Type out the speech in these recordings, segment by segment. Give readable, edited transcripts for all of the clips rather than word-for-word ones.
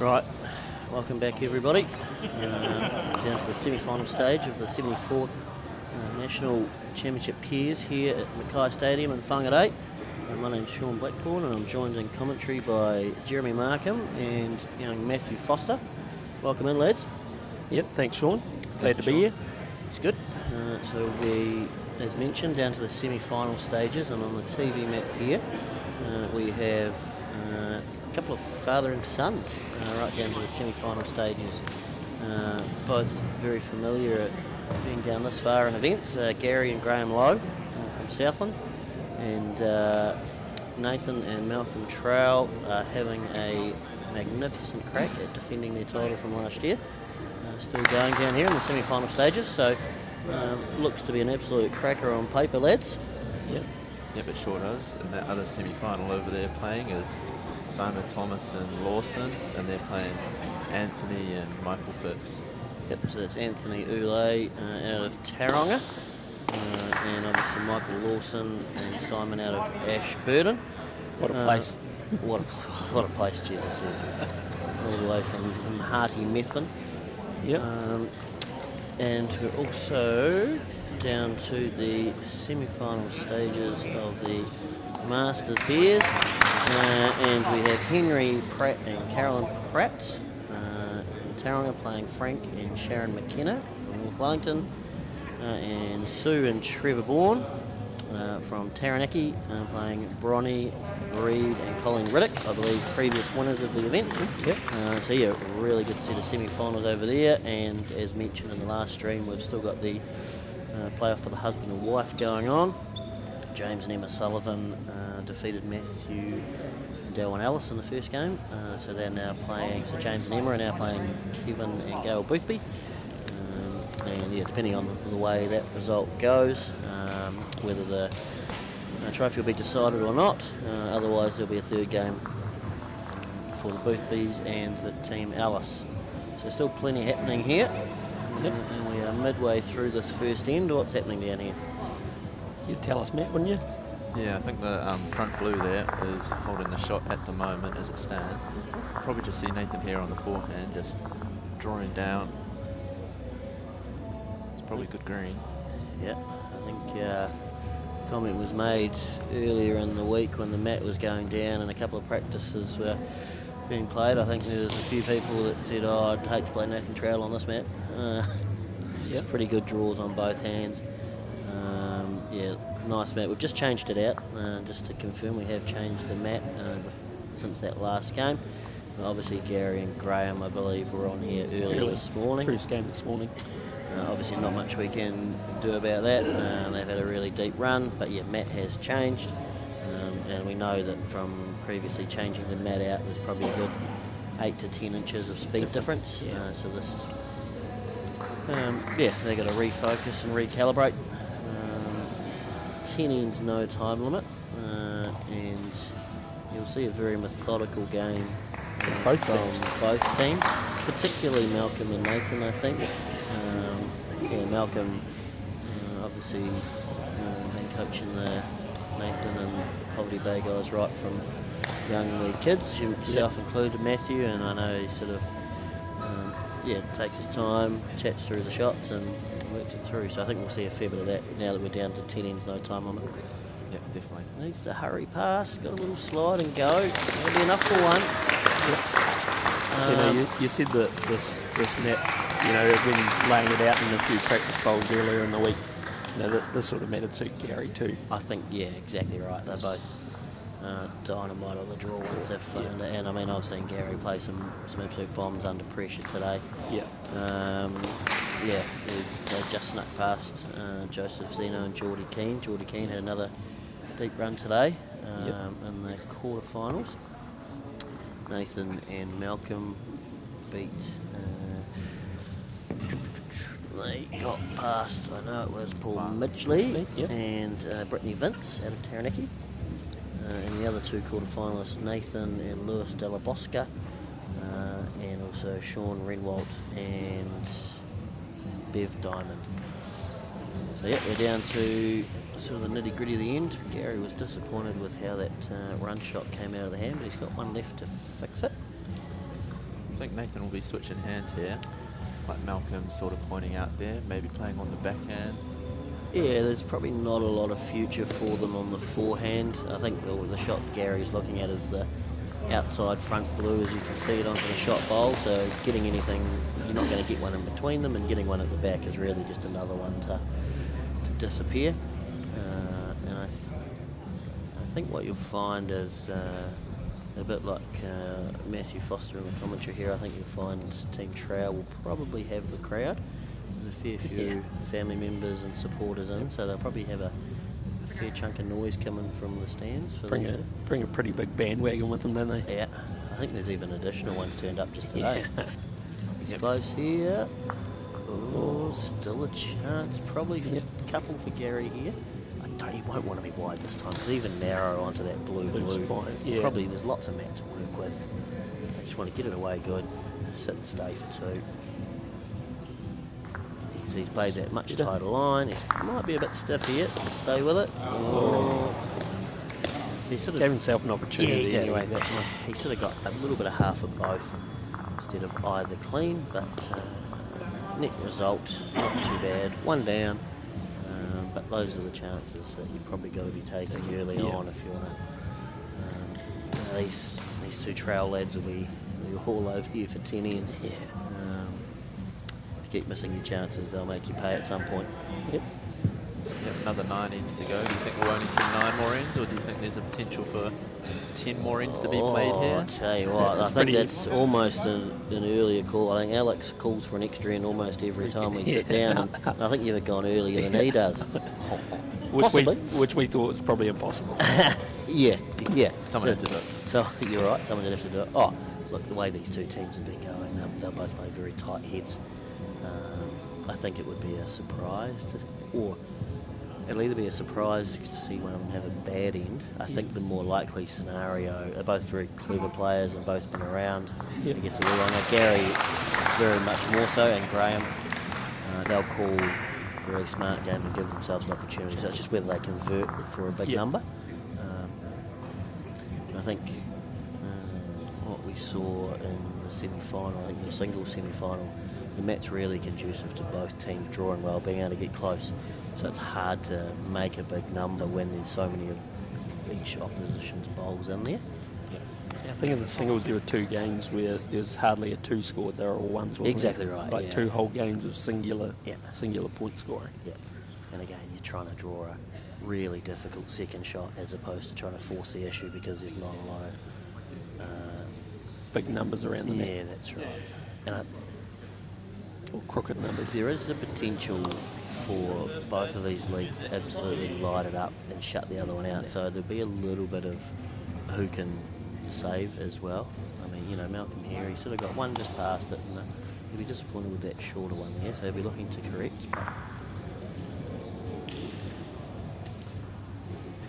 Right, welcome back everybody. Down to the semi-final stage of the 74th National Championship Peers here at Mackay Stadium in Whangarei. My name's Sean Blackburn and I'm joined in commentary by Jeremy Markham and young Matthew Foster. Welcome in, lads. Yep, thanks Sean. Glad to be here. It's good. So we, as mentioned, down to the semi-final stages, and on the TV map here we have a couple of father and sons right down to the semi-final stages. Both very familiar at being down this far in events. Gary and Graham Lowe from Southland, and Nathan and Malcolm Trowell are having a magnificent crack at defending their title from last year. Still going down here in the semi-final stages, so looks to be an absolute cracker on paper, lads. Yep, it sure does. And that other semi-final over there playing is Simon Thomas and Lawson, and they're playing Anthony and Michael Phipps. Yep, so that's Anthony Ulay out of Taronga, and obviously Michael Lawson and Simon out of Ashburton. What a place. What a place, Jesus is. All the way from Hearty Methven. Yep. And we're also down to the semi-final stages of the Masters Bears, and we have Henry Pratt and Carolyn Pratt in Taronga playing Frank and Sharon McKenna from North Wellington, and Sue and Trevor Bourne from Taranaki playing Bronny Reid and Colin Riddick, I believe previous winners of the event. Yep. So yeah, really good set of semi-finals over there, and as mentioned in the last stream, we've still got the playoff for the husband and wife going on. James and Emma Sullivan defeated Matthew and Darwin Ellis in the first game, so they're now playing, so James and Emma are now playing Kevin and Gail Boothby, and yeah, depending on the way that result goes, whether the trophy will be decided or not. Otherwise there'll be a third game for the Boothbys and the Team Alice. So still plenty happening here. Yep. And we are midway through this first end. What's happening down here? You'd tell us, Matt, wouldn't you? Yeah, I think the front blue there is holding the shot at the moment as it stands. Probably just see Nathan here on the forehand, just drawing down. It's probably good green. Yeah, I think comment was made earlier in the week when the mat was going down and a couple of practices were being played. I think there was a few people that said, "Oh, I'd hate to play Nathan Trowell on this mat." It's pretty good draws on both hands. Yeah, nice mat. We've just changed it out, just to confirm we have changed the mat since that last game. Obviously Gary and Graham, I believe, were on here earlier this morning. First game this morning. Obviously not much we can do about that. They've had a really deep run, but yeah, mat has changed, and we know that from previously changing the mat out, there's probably a good 8 to 10 inches of speed difference. Yeah. So this is, they've got to refocus and recalibrate. 10 ends, no time limit, and you'll see a very methodical game from both teams, particularly Malcolm and Nathan, I think. Malcolm obviously been coaching the Nathan and Poverty Bay guys right from young wee kids, yourself included, Matthew, and I know he sort of takes his time, chats through the shots and works it through, so I think we'll see a fair bit of that now that we're down to 10 ends, no time limit. Yeah, definitely. Needs to hurry past, got a little slide and go. That'll be enough for one. You said that this mat, when laying it out in a few practice bowls earlier in the week, this sort of mattered suit Gary too. I think, yeah, exactly right. They're both dynamite on the draw once they've found it. And I mean, I've seen Gary play some absolute bombs under pressure today. Yeah. They just snuck past Joseph Zeno and Geordie Keane. Geordie Keane had another deep run today in the quarterfinals. Nathan and Malcolm beat. They got past, I know it was Paul Midgley and Brittany Vince out of Taranaki. And the other two quarterfinalists, Nathan and Lewis Della Bosca, and also Sean Renwalt and Bev Diamond. So yeah, we're down to sort of the nitty-gritty of the end. Gary was disappointed with how that run shot came out of the hand, but he's got one left to fix it. think Nathan will be switching hands here, like Malcolm sort of pointing out there, maybe playing on the backhand. Yeah, there's probably not a lot of future for them on the forehand. I think the shot Gary's looking at is the outside front blue, as you can see it onto the shot bowl. So getting anything, you're not going to get one in between them, and getting one at the back is really just another one to disappear. And I think what you'll find is a bit like Matthew Foster in the commentary here. I think you'll find Team Trow will probably have the crowd. There's a fair few family members and supporters in, so they'll probably have a fair chunk of noise coming from the stands. For Bring a pretty big bandwagon with them, don't they? Yeah, I think there's even additional ones turned up just today. He's close here. Oh, still a chance. Probably a couple for Gary here. He won't want to be wide this time, because even narrow onto that blue. Fine. Yeah. Probably there's lots of mat to work with. I just want to get it away good, sit and stay for two. He's played that much tighter line. He might be a bit stiff here. Stay with it. Oh. He sort of gave himself an opportunity anyway. That time. He sort of got a little bit of half of both instead of either clean, but net result, not too bad. One down. But those are the chances that you've probably got to be taking early on if you want to. These two trail lads will be all over you for 10 ends. Yeah. If you keep missing your chances, they'll make you pay at some point. Yep. Another 9 ends to go. Do you think we'll only see 9 more ends, or do you think there's a potential for 10 more ends to be played here? I tell you what, I think that's almost an earlier call. I think Alex calls for an extra end almost every time we sit down, and I think you've gone earlier than he does. Which we thought was probably impossible. Yeah. Someone had to do it. So you're right, someone did have to do it. Oh, look, the way these two teams have been going, they'll both play very tight heads. I think it would be a surprise, or it'll either be a surprise to see one of them have a bad end. I think the more likely scenario, are both very clever players and both been around. I guess it will. I know Gary very much more so, and Graham, they'll call a really smart game and give themselves an opportunity. So it's just whether they convert for a big number. I think what we saw in the semi-final, I think the singles semi-final, the mat's really conducive to both teams drawing well, being able to get close. So it's hard to make a big number when there's so many of each opposition's bowls in there. I think in the singles there were 2 games where there's hardly a 2 scored. There were all ones. Exactly right. Like 2 whole games of singular point scoring. Yeah. And again, you're trying to draw a really difficult second shot as opposed to trying to force the issue because there's not a lot of big numbers around the net. Yeah, that's right. And or crooked numbers. There is the potential for both of these leagues to absolutely light it up and shut the other one out. So there'll be a little bit of who can save as well. I mean, Malcolm here, he sort of got one just past it, and he'll be disappointed with that shorter one there, so he'll be looking to correct.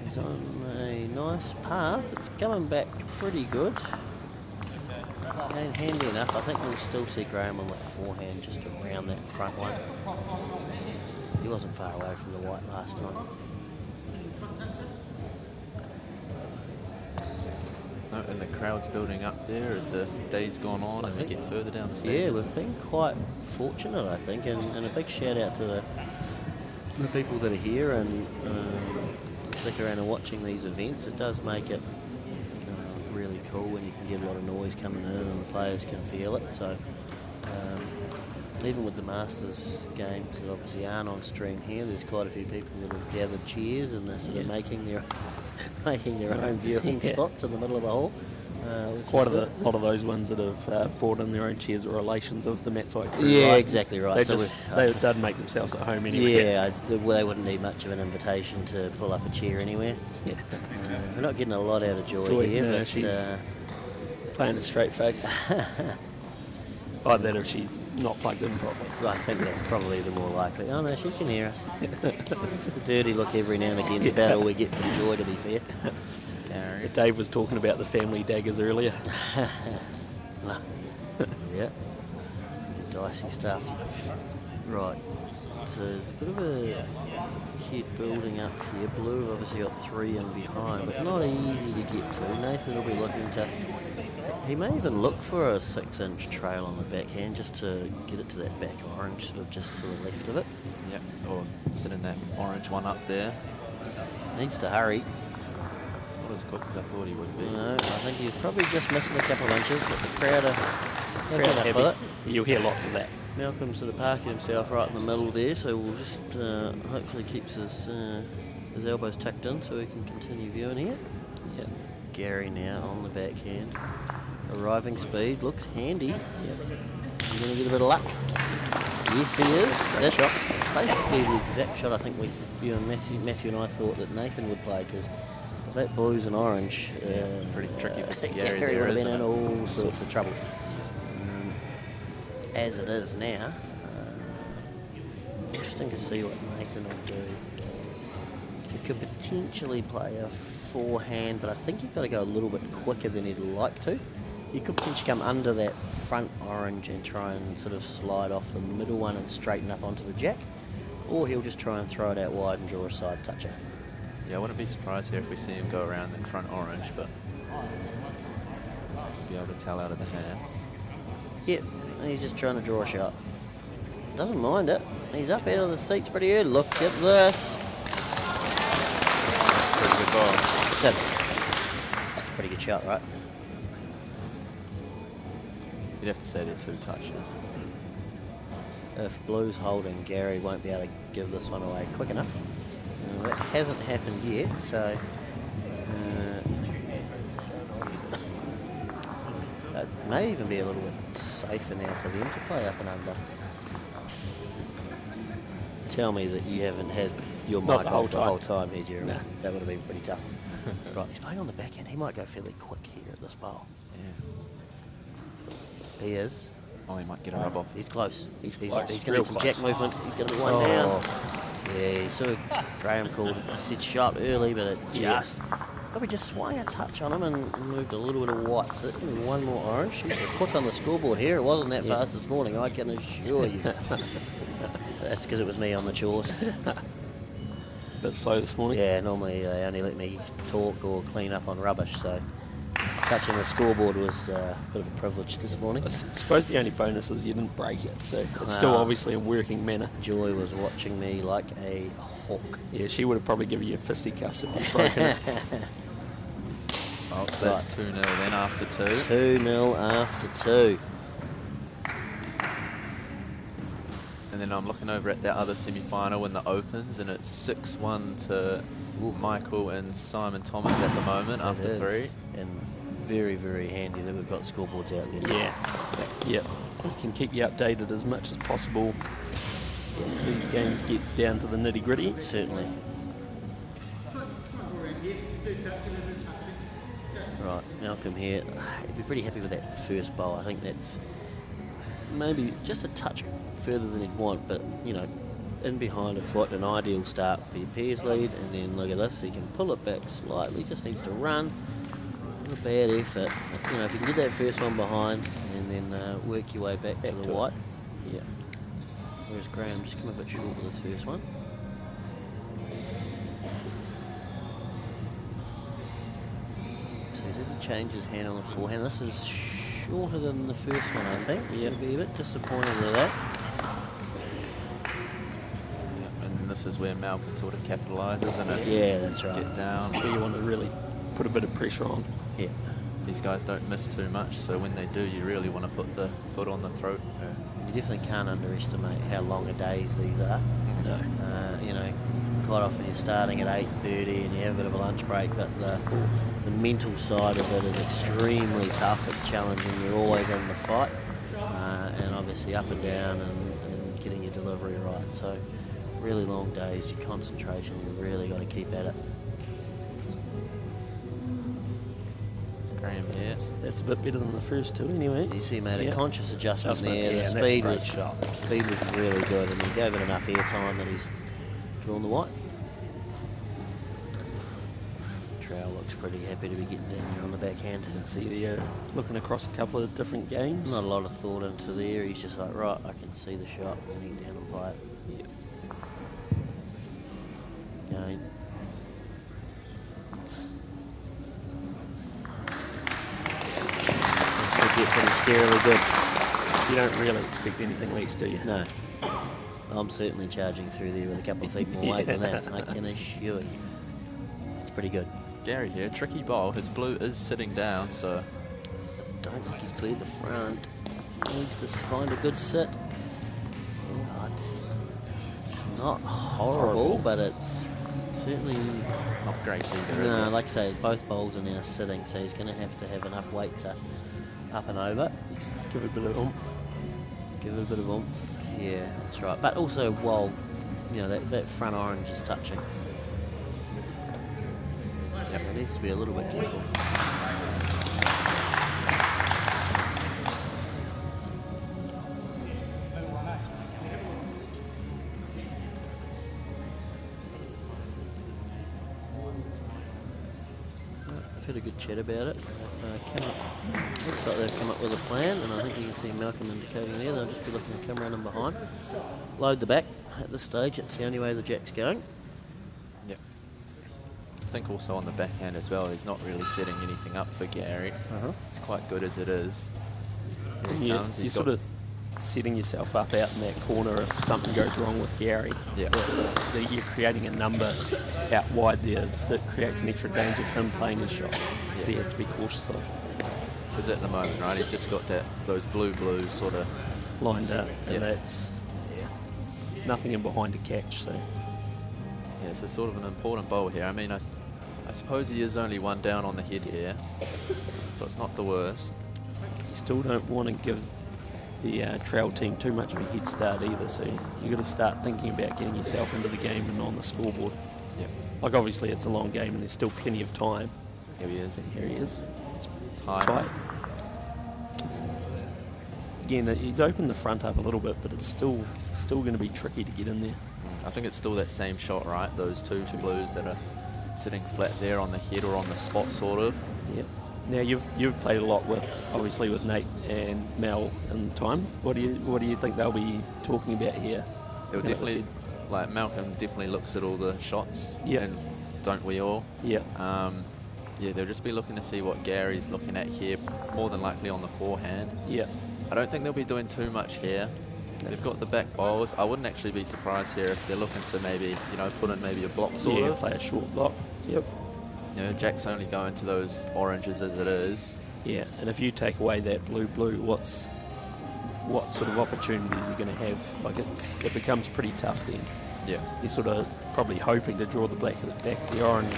He's on a nice path. It's coming back pretty good. And handy enough. I think we'll still see Graham on the forehand just around that front one. He wasn't far away from the white last time. No, and the crowd's building up there as the day's gone on and they get further down the stage. Yeah, we've been quite fortunate, I think, and a big shout out to the people that are here and stick around and watching these events. It does make it really cool when you can get a lot of noise coming in and the players can feel it. So even with the Masters games that obviously aren't on stream here, there's quite a few people that have gathered chairs and they're sort of making their own viewing spots in the middle of the hall. Quite a lot of those ones that have brought in their own chairs are relations of the Matsite crew. Yeah, right? exactly right. They'd make themselves at home anyway. Yeah, they wouldn't need much of an invitation to pull up a chair anywhere. Yeah. We're not getting a lot out of Joy here, no, but she's playing a straight face. Either that or she's not plugged in properly. I think that's probably the more likely. Oh no, she can hear us. It's the dirty look every now and again. It's about all we get from Joy, to be fair. Dave was talking about the family daggers earlier. Yeah. Dicey stuff. Right. there's a bit of a head building up here. Blue have obviously got 3 in behind, but not easy to get to. Nathan will be looking to... He may even look for a 6-inch trail on the backhand just to get it to that back orange, sort of just to the left of it. Yep, or sit in that orange one up there. Needs to hurry. Not as quick as I thought he would be. No, I think he's probably just missing a couple of inches, but the crowd are happy enough heavy. with it. You'll hear lots of that. Malcolm sort of parking himself right in the middle there, so we'll just hopefully keeps his elbows tucked in so we can continue viewing here. Yeah. Gary now on the backhand. Arriving speed, looks handy. Yeah. He's going to get a bit of luck. Yes, he is. Great shot. Basically the exact shot I think you and Matthew and I thought that Nathan would play, because if that blue's and orange, Pretty tricky for Gary Gary there, would have been isn't in it? all sorts of trouble. As it is now, interesting to see what Nathan will do. He could potentially play a forehand, but I think you've got to go a little bit quicker than he'd like to. You could potentially come under that front orange and try and sort of slide off the middle one and straighten up onto the jack, or he'll just try and throw it out wide and draw a side toucher. Yeah, I wouldn't be surprised here if we see him go around that front orange, but be able to tell out of the hand. Yep, and he's just trying to draw a shot. Doesn't mind it. He's up out of the seats pretty early. Look at this. Pretty good ball. So, that's a pretty good shot, right? You'd have to say they're 2 touches. If Blue's holding, Gary won't be able to give this one away quick enough. That hasn't happened yet, so it may even be a little bit safer now for them to play up and under. Tell me that you haven't had your Not mic the whole off the time. whole time here, Jeremy. No. That would have been pretty tough. Right, he's playing on the backhand. He might go fairly quick here at this bowl. Yeah. He is. Oh, he might get a rub off. He's close. He's He's close. going to Real need some close. jack movement. He's going to be one down. Yeah, he sort of, Graham called it, he said sharp early, but it just, probably just swung a touch on him and moved a little bit of white. So that's going to be one more orange. He's quick on the scoreboard here. It wasn't that fast this morning, I can assure you. That's because it was me on the chores. Bit slow this morning. Yeah, normally they only let me talk or clean up on rubbish, so touching the scoreboard was a bit of a privilege this morning. I suppose the only bonus is you didn't break it, so it's still obviously a working manner. Joy was watching me like a hawk. Yeah, she would have probably given you fisticuffs if you'd broken it. Oh, so that's 2-0 then after 2. 2-0 after 2. And then I'm looking over at that other semi-final in the Opens, and it's 6-1 to Michael and Simon Thomas at the moment after It 3. is, and very, very handy that we've got scoreboards out there. Yeah. Yep. We can keep you updated as much as possible if these games get down to the nitty-gritty. Certainly. Right, Malcolm here. He'd be pretty happy with that first bowl. I think that's maybe just a touch further than he'd want, but, you know, in behind a foot, an ideal start for your pairs lead, and then look at this, he can pull it back slightly, just needs to run. Not a bad effort. You know, if you can get that first one behind and then work your way back to the white. Yeah. Whereas Graham just come a bit short with this first one. So he's had to change his hand on the forehand. This is shorter than the first one, I think. Yeah. Be a bit disappointed with that. And this is where Mal can sort of capitalise, isn't it? Yeah, that's right. Get down. Where you want to really put a bit of pressure on. Yeah. These guys don't miss too much, so when they do, you really want to put the foot on the throat. You definitely can't underestimate how long a days these are. No. You know, quite often you're starting at 8:30 and you have a bit of a lunch break, but the mental side of it is extremely tough. It's challenging. You're always in the fight, and obviously up and down and getting your delivery right. So really long days. Your concentration, you really got to keep at it. Graham here. That's a bit better than the first two anyway. You see, he made a conscious adjustment there. Yeah, The and speed that's was a great shot. speed was really good, and he gave it enough airtime that he's drawn the white. Trow looks pretty happy to be getting down here on the backhand. You can see there looking across a couple of different games. Not a lot of thought into there. He's just like, right, I can see the shot. I need down and play it. Yeah. scarily good. You don't really expect anything less, do you? No. I'm certainly charging through there with a couple of feet more weight than that, I can assure you. It's pretty good. Gary here, tricky bowl. His blue is sitting down, so I don't think he's cleared the front. He needs to find a good sit. Oh, it's not horrible, but it's certainly not great either, is no. it? Like I say, both bowls are now sitting, so he's going to have enough weight to up and over. Give it a bit of oomph. Give it a bit of oomph. Yeah, that's right. But also, while that front orange is touching, so it needs to be a little bit careful. I've had a good chat about it. Looks like they've come up with a plan, and I think you can see Malcolm indicating there. They'll just be looking to come around and behind. Load the back at this stage. It's the only way the jack's going. Yep. I think also on the backhand as well, he's not really setting anything up for Gary. It's quite good as it is. Here he comes. You're sort of setting yourself up out in that corner if something goes wrong with Gary. Yeah. You're creating a number out wide there that creates an extra danger for him playing his shot. Yeah. He has to be cautious of. Because at the moment, right, he's just got those blues sort of Lined up, Yeah. and that's nothing in behind to catch. So Yeah, it's a sort of an important bowl here. I mean, I suppose he is only one down on the head here, so it's not the worst. you still don't want to give the trail team too much of a head start either. So you got to start thinking about getting yourself into the game and on the scoreboard. Yep. Like obviously it's a long game and there's still plenty of time. Here he is. Here he is. It's Tight. tight. Again, he's opened the front up a little bit, but it's still going to be tricky to get in there. I think it's still that same shot, right? Those two blues that are sitting flat there on the head or on the spot, sort of. Yep. Now you've played a lot obviously with Nate and Mel in time. What do you think they'll be talking about here? They'll definitely, like Malcolm definitely looks at all the shots. Yeah. And don't we all? Yeah. Yeah, they'll just be looking to see what Gary's looking at here, more than likely on the forehand. Yeah. I don't think they'll be doing too much here. They've got the back bowls. I wouldn't actually be surprised here if they're looking to maybe, put in maybe a block sort of. Play a short block. Yep. Jack's only going to those oranges as it is. Yeah, and if you take away that blue, what sort of opportunities are you going to have? Like it becomes pretty tough then. Yeah. You're sort of probably hoping to draw the black at the back of the orange,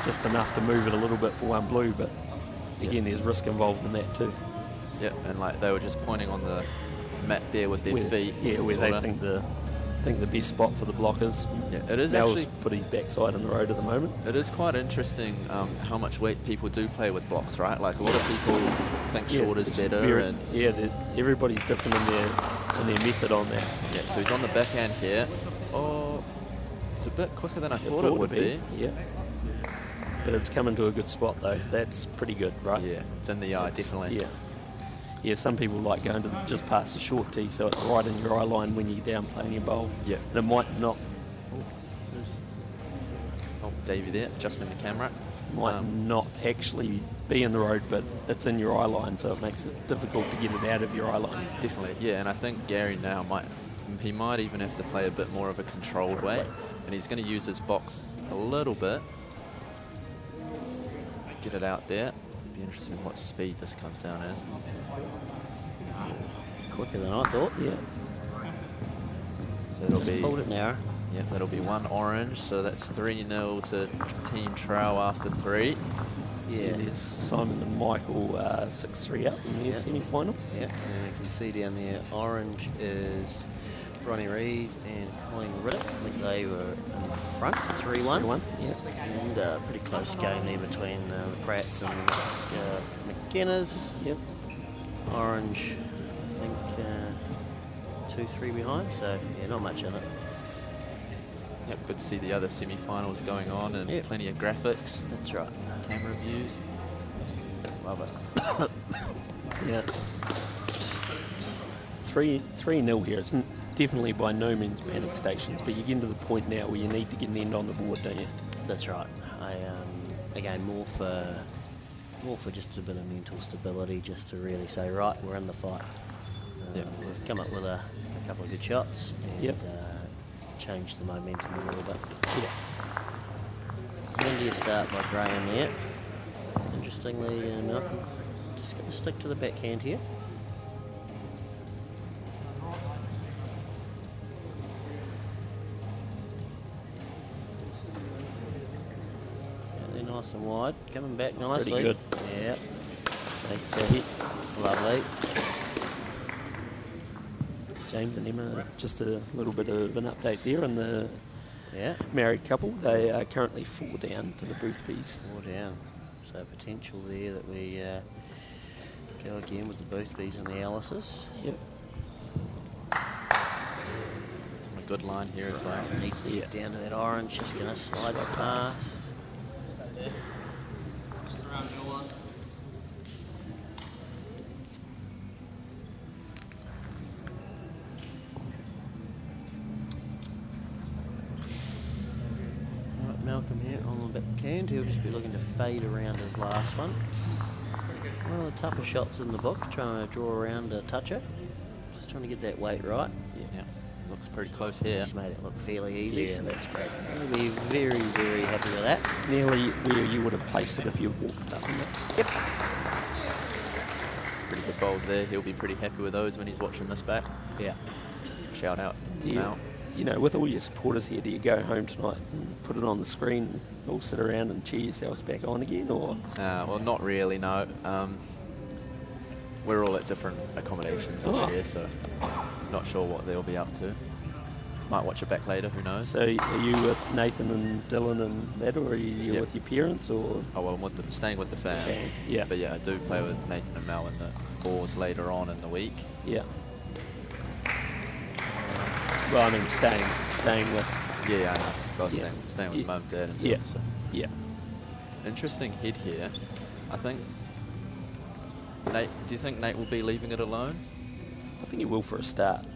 just enough to move it a little bit for one blue, but again, there's risk involved in that too. Yeah, and like they were just pointing on the mat there with their feet. Yeah, where they think the best spot for the blockers. Yeah, it is Mel's actually put his backside in the road at the moment. It is quite interesting how much weight people do play with blocks, right? Like a lot of people think short is better. Everybody's different in their method on that. Yeah, so he's on the backhand here. Oh, it's a bit quicker than I thought it would be. Yeah. But it's coming to a good spot though. That's pretty good, right? Yeah, it's in the eye, definitely. Yeah. Yeah, some people like going to just past the short tee, so it's right in your eye line when you're down playing your bowl. Yeah. And it might not. Oh, Davey there, just in the camera. Might not actually be in the road, but it's in your eye line, so it makes it difficult to get it out of your eye line. Definitely, yeah, and I think Gary now might even have to play a bit more of a controlled way, and he's going to use his box a little bit. Get it out there. Be interesting what speed this comes down as. Quicker than I thought. Yeah. So it'll Just be pulled it now. yeah, that'll be one orange. So that's 3-0 to Team Trow after 3. See, there's Simon and Michael 6-3 up in their semi-final. Yeah, and you can see down there, orange is Whangarei and Colin Riddick. I think they were in front, 3-1. 3-1, yeah. And pretty close game there between the Pratts and McKenna's. Yep. Orange, I think 2-3 behind, so yeah, not much in it. Yep, good to see the other semi-finals going on and Yep. plenty of graphics, That's right. camera views. Love it. Yeah. 3-0 here. It's definitely by no means panic stations, but you're getting to the point now where you need to get an end on the board, don't you? That's right. Again, more for more for just a bit of mental stability, just to really say, right, we're in the fight. Yep. We've come up with a couple of good shots and Yep. changed the momentum a little bit. Yeah. India start by Graham there. Interestingly, Malcolm just going to stick to the backhand here. They're nice and wide, coming back nicely. Pretty good. Yeah, Thanks, Savvy. lovely. James and Emma, just a little bit of an update there on the Yeah, married couple. They are currently 4 down to the Boothbys. 4 down. So potential there that we go again with the Boothbys and the Alices. Yep. Some a good line here as well. Needs to get down to that orange, just going to slide it past. Right, Malcolm here on the backhand. He'll just be looking to fade around his last one. One of the tougher shots in the book, trying to draw around a toucher. Just trying to get that weight right. Yeah. Looks pretty close here. Just made it look fairly easy. Yeah, that's great. I'll be very, very happy with that. Nearly where you would have placed it if you walked up in it. Yep. Pretty good bowls there. He'll be pretty happy with those when he's watching this back. Yeah. Shout out to Do you, Mal. you know, with all your supporters here, do you go home tonight and put it on the screen and all sit around and cheer yourselves back on again, or? Well, not really, no. We're all at different accommodations this year, so not sure what they'll be up to. Might watch it back later, who knows? So are you with Nathan and Dylan and that, or are you Yep. with your parents, or? Oh, well, I'm with staying with the fam. Fam, yeah. But yeah, I do play with Nathan and Mal in the 4s later on in the week. Yeah. Well, I mean, staying with. Yeah, I know. Well, Yeah. staying with Yeah. mum, dad, and Yeah. Dylan, so. Yeah. Interesting hit here. I think Nate. Do you think Nate will be leaving it alone? I think he will for a start.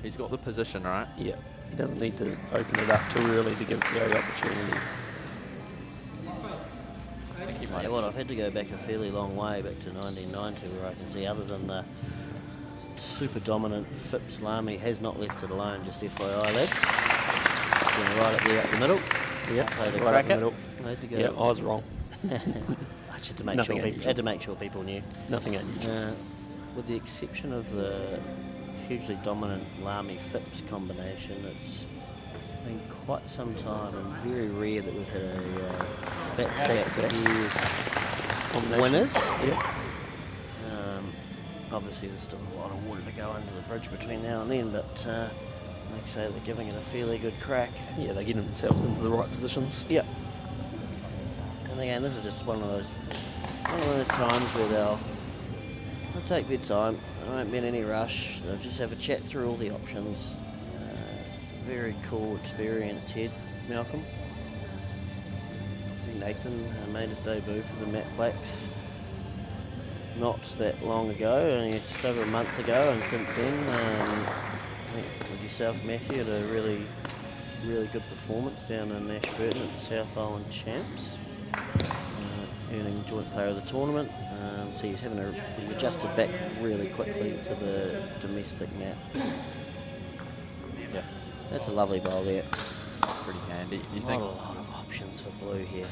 He's got the position, right? Yeah. He doesn't need to open it up too early to give Gary opportunity. I think he Tell might. you what, I've had to go back a fairly long way, back to 1990, where I can see, other than the super dominant Phipps Lamy, has not left it alone, just FYI, lads. Going right up there up the middle. Yeah. Played a Right up the cracker. middle. I had to go. Yeah, I was wrong. I had to make Nothing sure unusual. had to make sure people knew. Nothing unusual. With the exception of the hugely dominant Lamy Phipps combination, it's been quite some time and very rare that we've had a back-to-back years winners. Yeah. Obviously, there's still a lot of water to go under the bridge between now and then, but like I say, they're giving it a fairly good crack. Yeah, they're getting themselves into the right positions. Yep. And again, this is just one of those times where they'll take their time. There won't be in any rush. They'll just have a chat through all the options. Very cool, experienced head, Malcolm. See, Nathan made his debut for the Matt Blacks not that long ago, only just over a month ago, and since then, I think with yourself, Matthew, had a really, really good performance down in Ashburton at the South Island Champs, earning joint player of the tournament. So he's adjusted back really quickly to the domestic map. Yeah, That's a lovely bowl there. pretty handy. Do you Not think? a lot of options for blue here.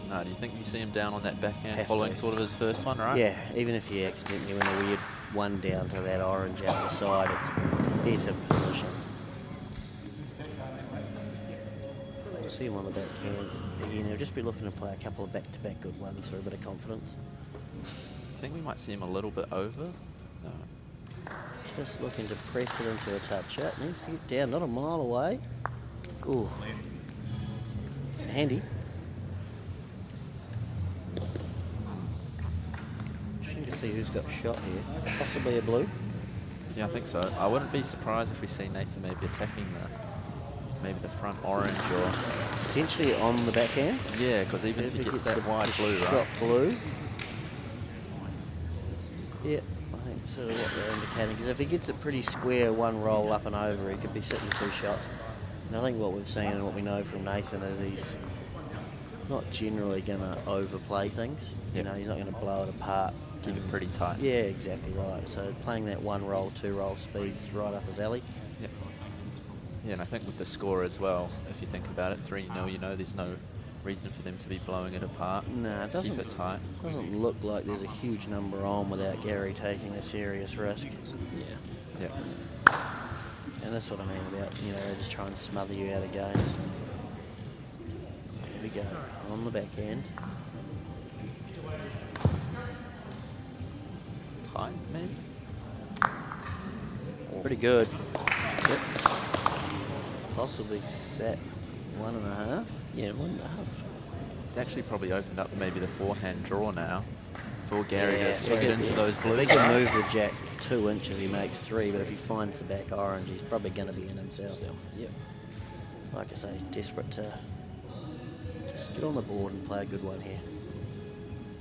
No, do you think you see him down on that backhand Have following to. sort of his first one, right? Yeah, even if you accidentally win a weird one down to that orange out the side, it's better position. We'll see him on the backhand. Again, he'll just be looking to play a couple of back-to-back good ones for a bit of confidence. I think we might see him a little bit over. No. Just looking to press it into a touch out. Needs to get down, not a mile away. Ooh. Handy. Interesting to see who's got shot here. Possibly a blue. Yeah, I think so. I wouldn't be surprised if we see Nathan maybe attacking maybe the front orange or... Potentially on the backhand. Yeah, because even if he gets that wide blue, shot right? blue. Yeah, I think sort of what they're indicating. Because if he gets it pretty square, one roll up and over, he could be sitting 2 shots. And I think what we've seen and what we know from Nathan is he's not generally going to overplay things. Yep. He's not going to blow it apart. Keep it pretty tight. Yeah, exactly right. So playing that 1-roll, 2-roll speed's right up his alley. Yep. Yeah, and I think with the score as well, if you think about it, 3-0, there's no reason for them to be blowing it apart. No, it doesn't. Keep it tight. Doesn't look like there's a huge number on without Gary taking a serious risk. Yeah. And that's what I mean about, they just try and smother you out of games. Here we go, on the backhand. Tight, man. Pretty good. Yep. Possibly set 1.5. Yeah, 1.5. He's actually probably opened up maybe the forehand draw now for Gary to so get into those blues. If he can move the jack 2 inches, he makes 3, but if he finds the back orange, he's probably going to be in himself. Yep. Like I say, he's desperate to just get on the board and play a good one here.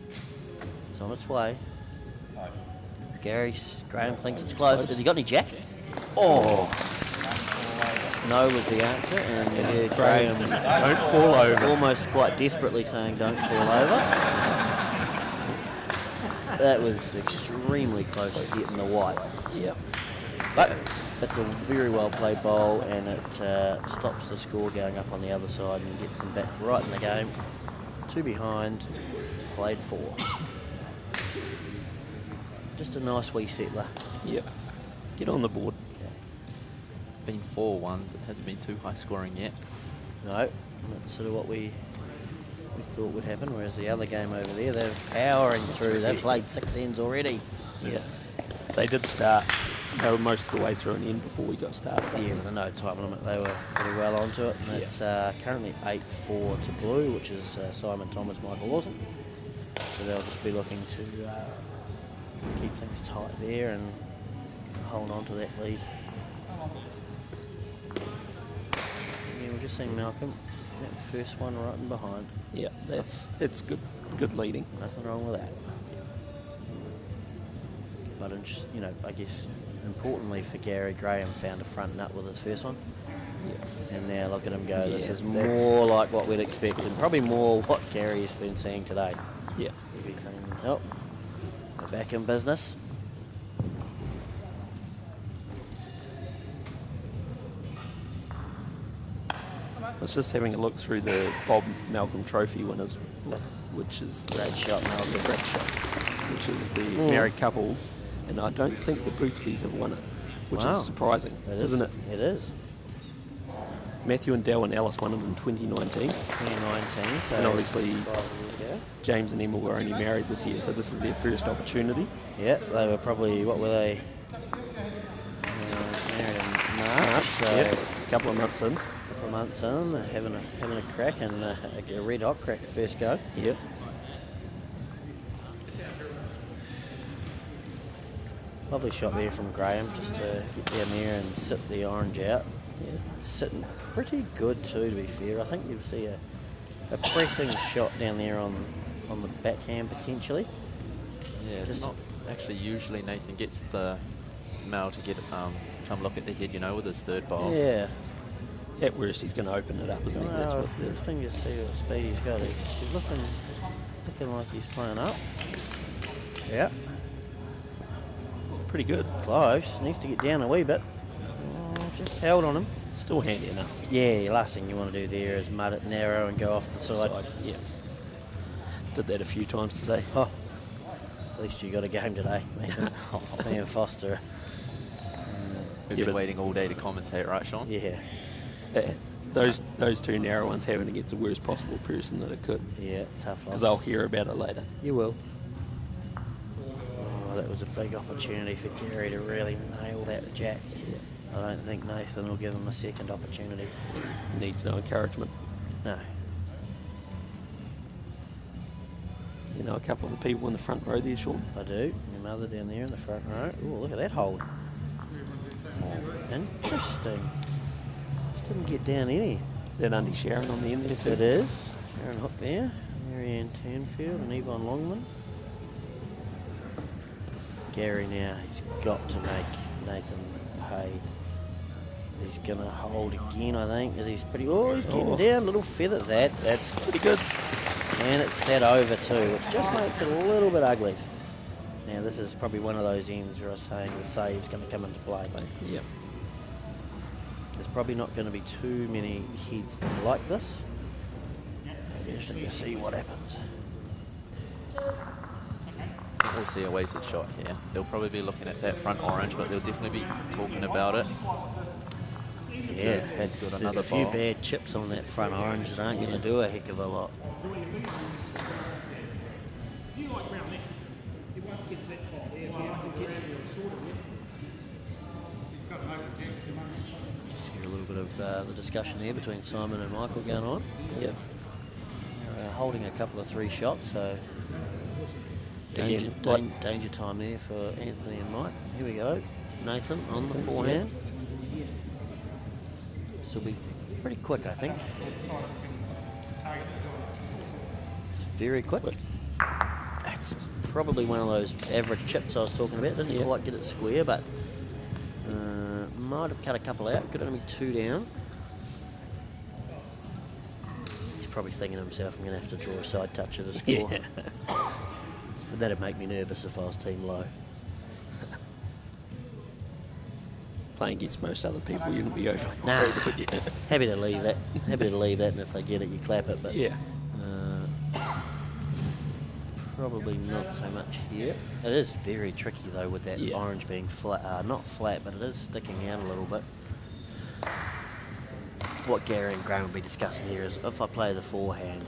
It's on its way. Graham thinks it's close. Has he got any jack? Oh! No was the answer, and Graham Don't fall over. almost quite desperately saying don't fall over. That was extremely close to getting the white. Yep. But it's a very well played bowl, and it stops the score going up on the other side and gets them back right in the game. 2 behind, played 4. Just a nice wee settler. Yep. Get on the board. Been 4-1s. It hasn't been too high scoring yet. No, that's sort of what we thought would happen, whereas the other game over there, they're powering through. They've played 6 ends already. Yeah. They did start. They were most of the way through an end before we got started. Yeah, with a no time limit, they were pretty well onto it. And it's currently 8-4 to blue, which is Simon Thomas, Michael Lawson. So they'll just be looking to keep things tight there and hold on to that lead. Yeah, we're just seeing Malcolm, that first one right in behind. Yeah, it's good leading. Nothing wrong with that. But I guess importantly for Gary, Graham found a front nut with his first one. Yeah. And now look at him go. This is more like what we'd expect, and probably more what Gary's been seeing today. Yeah. Oh, we're back in business. I was just having a look through the Bob Malcolm Trophy winners, which is Great shot, Malcolm. great shot, which is the married couple, and I don't think the Boothbys have won it, which Wow. is surprising, isn't it? It is. Matthew and Dell and Alice won it in 2019, 2019, so and obviously 5 years ago. James and Emma were only married this year, so this is their first opportunity. Yeah, they were probably, what were they? Married in March, so Yep. A couple of months in. a couple of months in, having a crack and a red hot crack the first go. Yep. Lovely shot there from Graham, just to get down there and sit the orange out. Yeah. Sitting pretty good too, to be fair. I think you'll see a pressing shot down there on the backhand potentially. Yeah, it's Just- not actually usually Nathan gets the Mal to get come look at the head, with his third bowl. Yeah. At worst, he's going to open it up, isn't he? That's Well, what the thing is, see what speed he's got. He's looking like he's playing up. Yeah. pretty good. Close. Needs to get down a wee bit. Oh, just held on him. Still handy enough. Yeah, last thing you want to do there is mud it narrow and go off the side. Yeah. Did that a few times today. Oh, at least you got a game today. Me and Foster. We've Yeah, been but- waiting all day to commentate, right, Sean? Yeah. Yeah. Those two narrow ones have it against the worst possible person that it could. Yeah, tough loss. Because I'll hear about it later. You will. Oh, that was a big opportunity for Gary to really nail that jack. Yeah. I don't think Nathan will give him a second opportunity. Needs no encouragement. No. You know a couple of the people in the front row there, Sean? I do. Your mother down there in the front row. Oh, look at that hold. Interesting. Just didn't get down any. Is that Andy Sharon on the end there too? It is. Sharon Hook there. Marianne Turnfield and Yvonne Longman. Gary now, he's got to make Nathan pay. He's going to hold again, I think, as he's pretty... Oh, he's getting down, little feather. That's Pretty good. and it's set over too, which just makes it a little bit ugly. Now, this is probably one of those ends where I was saying the save's going to come into play. Yep. There's probably not going to be too many heads like this. It'll be interesting to see what happens. We'll see a weighted shot here. They'll probably be looking at that front orange, but they'll definitely be talking about it. Yeah, there's another a few ball. bad chips on that front orange that aren't going to do a heck of a lot. Just hear a little bit of the discussion there between Simon and Michael going on. Yep. They're holding a couple of 3 shots, so danger, Again, danger time there for Anthony and Mike. Here we go. Nathan on the forehand. This will be pretty quick, I think. It's very quick. It's probably one of those average chips I was talking about. Didn't quite get it square, but might have cut a couple out. Could only be 2 down. He's probably thinking to himself, I'm going to have to draw a side touch of the score. Yeah. That'd make me nervous if I was team low. Playing against most other people, you wouldn't be overly Nah. worried, would you? Happy to leave that. Happy to leave that, and if they get it, you clap it. But Yeah. probably not so much here. It is very tricky though with that orange being flat, not flat, but it is sticking out a little bit. What Gary and Graham will be discussing here is if I play the forehand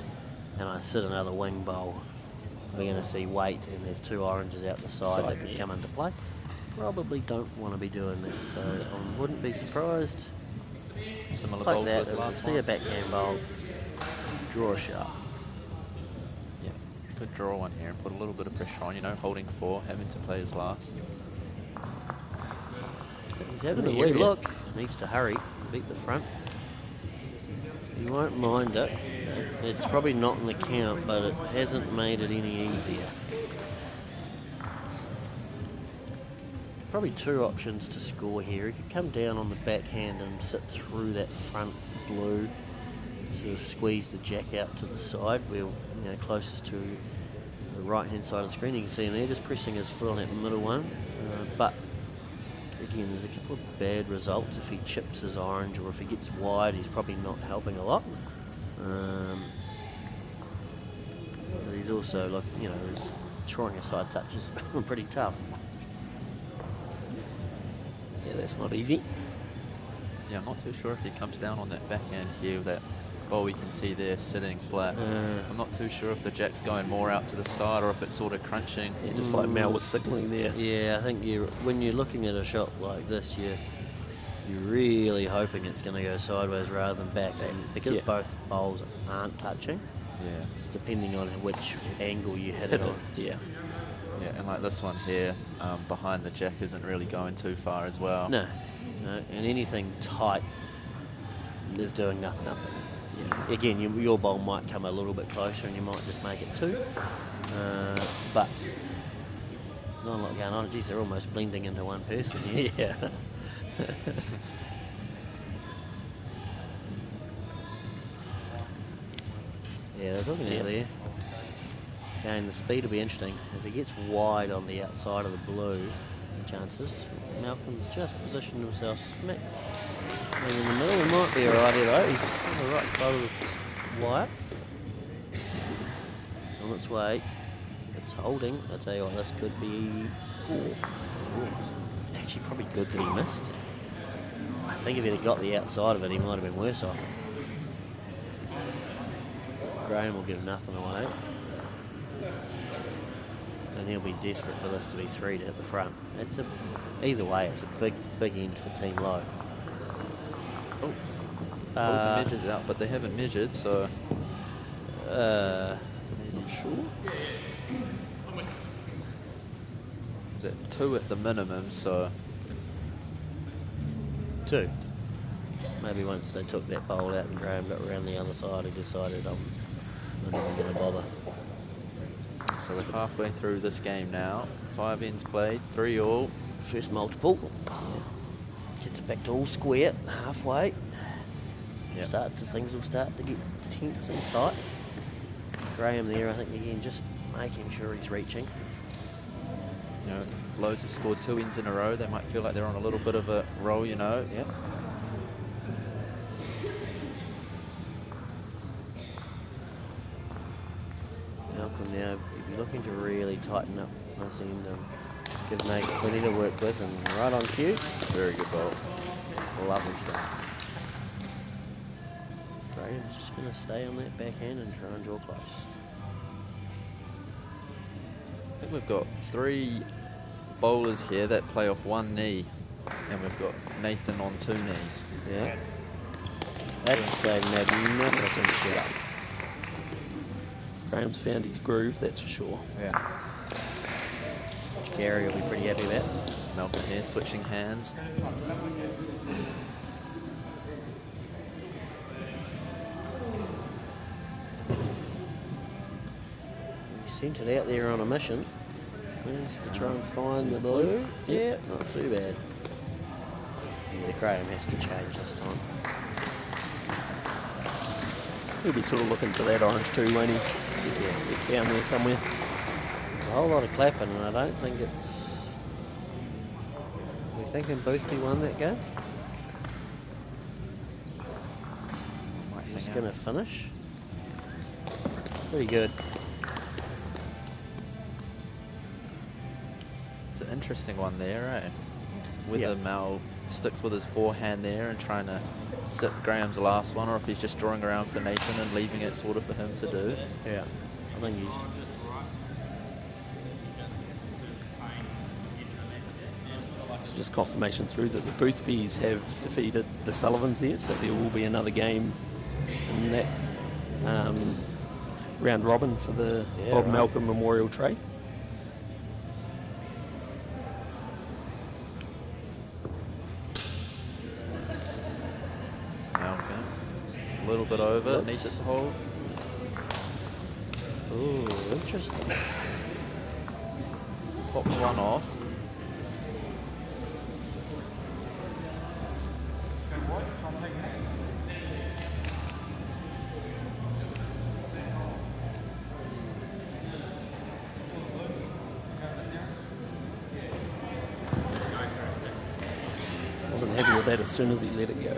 and I sit another wing bowl, we're going to see weight and there's 2 oranges out the side that could come into play. Probably don't want to be doing that, so I wouldn't be surprised. Similar Like bowl that, as if I last see a one. backhand bowl, draw a shot. Yeah, could draw one here and put a little bit of pressure on, holding 4, having to play his last. He's having a wee look. Needs to hurry and beat the front. He won't mind it. It's probably not in the count, but it hasn't made it any easier. Probably 2 options to score here. He could come down on the backhand and sit through that front blue, sort of squeeze the jack out to the side, where closest to the right hand side of the screen. You can see him there, just pressing his foot on that middle one. But again, there's a couple of bad results if he chips his orange, or if he gets wide, he's probably not helping a lot. But he's also looking, he's trying a side touch is pretty tough. Yeah, that's not easy. Yeah, I'm not too sure if he comes down on that backhand here with that bowl we can see there sitting flat. I'm not too sure if the jack's going more out to the side or if it's sort of crunching. Yeah, just like Mel was signalling there. Yeah, I think when you're looking at a shot like this, you're really hoping it's going to go sideways rather than back, and because both bowls aren't touching, it's depending on which angle you hit it on. Yeah. Yeah, and like this one here, behind the jack isn't really going too far as well. No, and anything tight is doing nothing. Yeah. Again, your bowl might come a little bit closer and you might just make it 2. But there's not a lot going on. Geez, they're almost blending into one person here. Yeah. Yeah, they're talking out there. Again, the speed will be interesting. If he gets wide on the outside of the blue, chances. Malcolm's just positioned himself smack in the middle. He might be alright here though. He's just on the right side of the wire. It's on its way. It's holding. I tell you what, this could be actually probably good that he missed. I think if he'd have got the outside of it, he might have been worse off. Graham will give nothing away. And he'll be desperate for this to be 3 to hit the front. Either way, it's a big end for Team Low. Oh, the measure's out, but they haven't measured, so... I'm not sure. Is it 2 at the minimum, so... 2. Maybe once they took that bowl out and Graham got around the other side, he decided I'm not even going to bother. So we're halfway through this game now. 5 ends played, 3 all. First multiple. Could Gets it back to all square, halfway. Yep. Things will start to get tense and tight. Graham there, I think, again, just making sure he's reaching. You know, Loads have scored 2 ends in a row. They might feel like they're on a little bit of a roll, you know. Yep. Malcolm now, you'd be looking to really tighten up this end and give Nate plenty to work with, and right on cue. Very good ball. Lovely stuff. Graham's just going to stay on that backhand and try and draw close. I think we've got 3 bowlers here that play off 1 knee, and we've got Nathan on 2 knees. Yeah. That's a magnificent shot. Graham's found his groove, that's for sure. Yeah. Which Gary will be pretty happy about. Malcolm here switching hands. He sent it out there on a mission. Managed to try and find the blue. Yeah, not too bad. Yeah, Graham has to change this time. He'll be sort of looking for that orange too, won't he? Yeah. Get down there somewhere. There's a whole lot of clapping, and I don't think it's... We thinking Boothby won that game? He's going to finish. Pretty good. It's an interesting one there, eh? Whether Yep. Mal sticks with his forehand there and trying to sit Graham's last one, or if he's just drawing around for Nathan and leaving it sort of for him to do. Yeah. I think he's... Just confirmation through that the Boothbys have defeated the Sullivans there, so there will be another game in that round robin for the Bob Malcolm Memorial Tray. Malcolm, a little bit over, Whoops. needs it to hold. Ooh, interesting. Popped one off. Wasn't happy with that as soon as he let it go.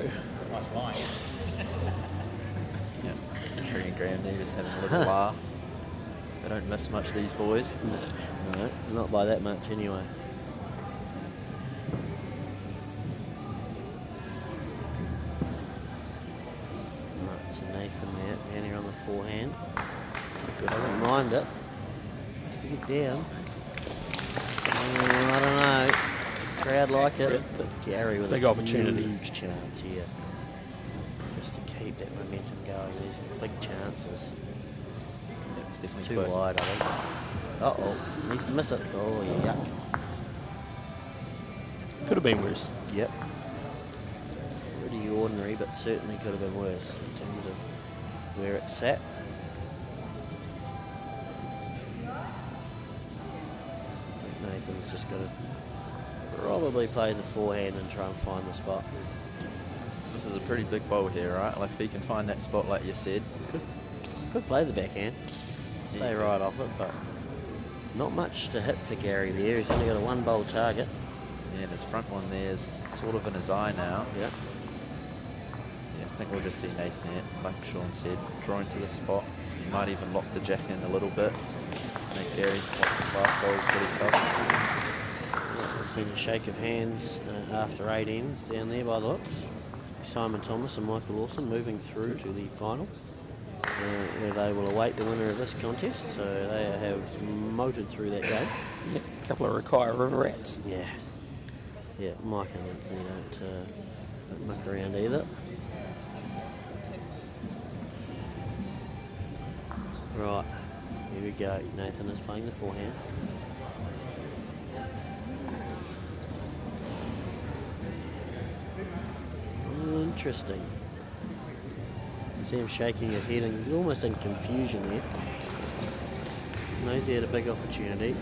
Yeah, Gary and Graham there just having a little laugh. They don't miss much, these boys. No, not by that much anyway. Right, so Nathan there, down here on the forehand. Doesn't mind it. Has to get down. I don't know. Crowd like it, but Gary with Big a opportunity. huge chance here. Just to keep that momentum going. There's big chances. It's definitely Too quick. wide, I think. Uh-oh, needs to miss it. Oh, yuck. Could have been worse. Yep. Pretty ordinary, but certainly could have been worse in terms of where it sat. I think Nathan's just got to probably play the forehand and try and find the spot. This is a pretty big bowl here, right? Like if he can find that spot like you said. Could play the backhand, stay right off it, but not much to hit for Gary there. He's only got a 1-bowl target. Yeah, and his front one there's sort of in his eye now. Yep. Yeah, I think we'll just see Nathan here, like Sean said, drawing to the spot. He might even lock the jack in a little bit. I think Gary's last bowl is pretty tough. We've seen a shake of hands after 8 ends down there by the looks. Simon Thomas and Michael Lawson moving through to the final, where they will await the winner of this contest. So they have motored through that game. Yeah, a couple of Rakaya River Rats. Yeah. Yeah, Mike and Anthony don't muck around either. Right, here we go. Nathan is playing the forehand. Interesting. You see him shaking his head and he's almost in confusion there. Knows he had a big opportunity.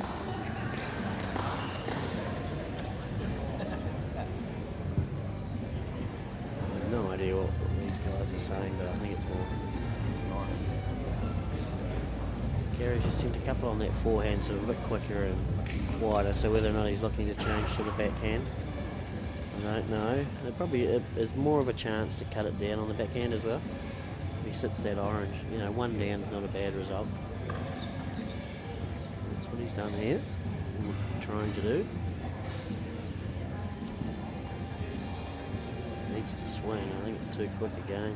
same, but I think it's more. Carey's just sent a couple on that forehand, sort of a bit quicker and wider, so whether or not he's looking to change to the backhand, I don't know. There's more of a chance to cut it down on the backhand as well. If he sits that orange, one down is not a bad result. That's what he's done here, trying to do. Needs to swing. I think it's too quick again.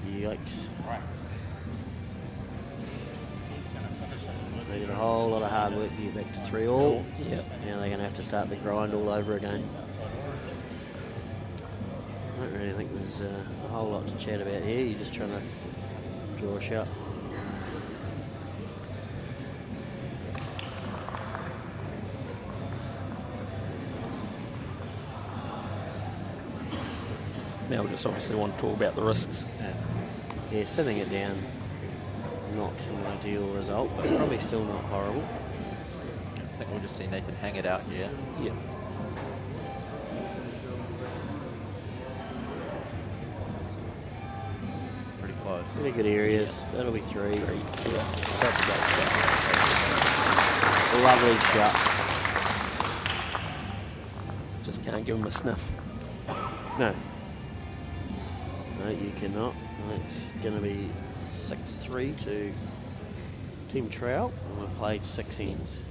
Yikes. They did a whole lot of hard work to get back to 3-all. Yep. Now they're going to have to start the grind all over again. I don't really think there's a whole lot to chat about here. You're just trying to draw a shot. Now we just obviously want to talk about the risks. Yeah, sitting it down, not an ideal result, but probably still not horrible. I think we'll just see Nathan hang it out here. Yep. Pretty close. Pretty good areas. That'll be 3. Yeah, that's a great shot. Lovely shot. Just can't give him a sniff. No. No, you cannot. It's going to be 6-3 to Team Trout, and we've played 6 ends.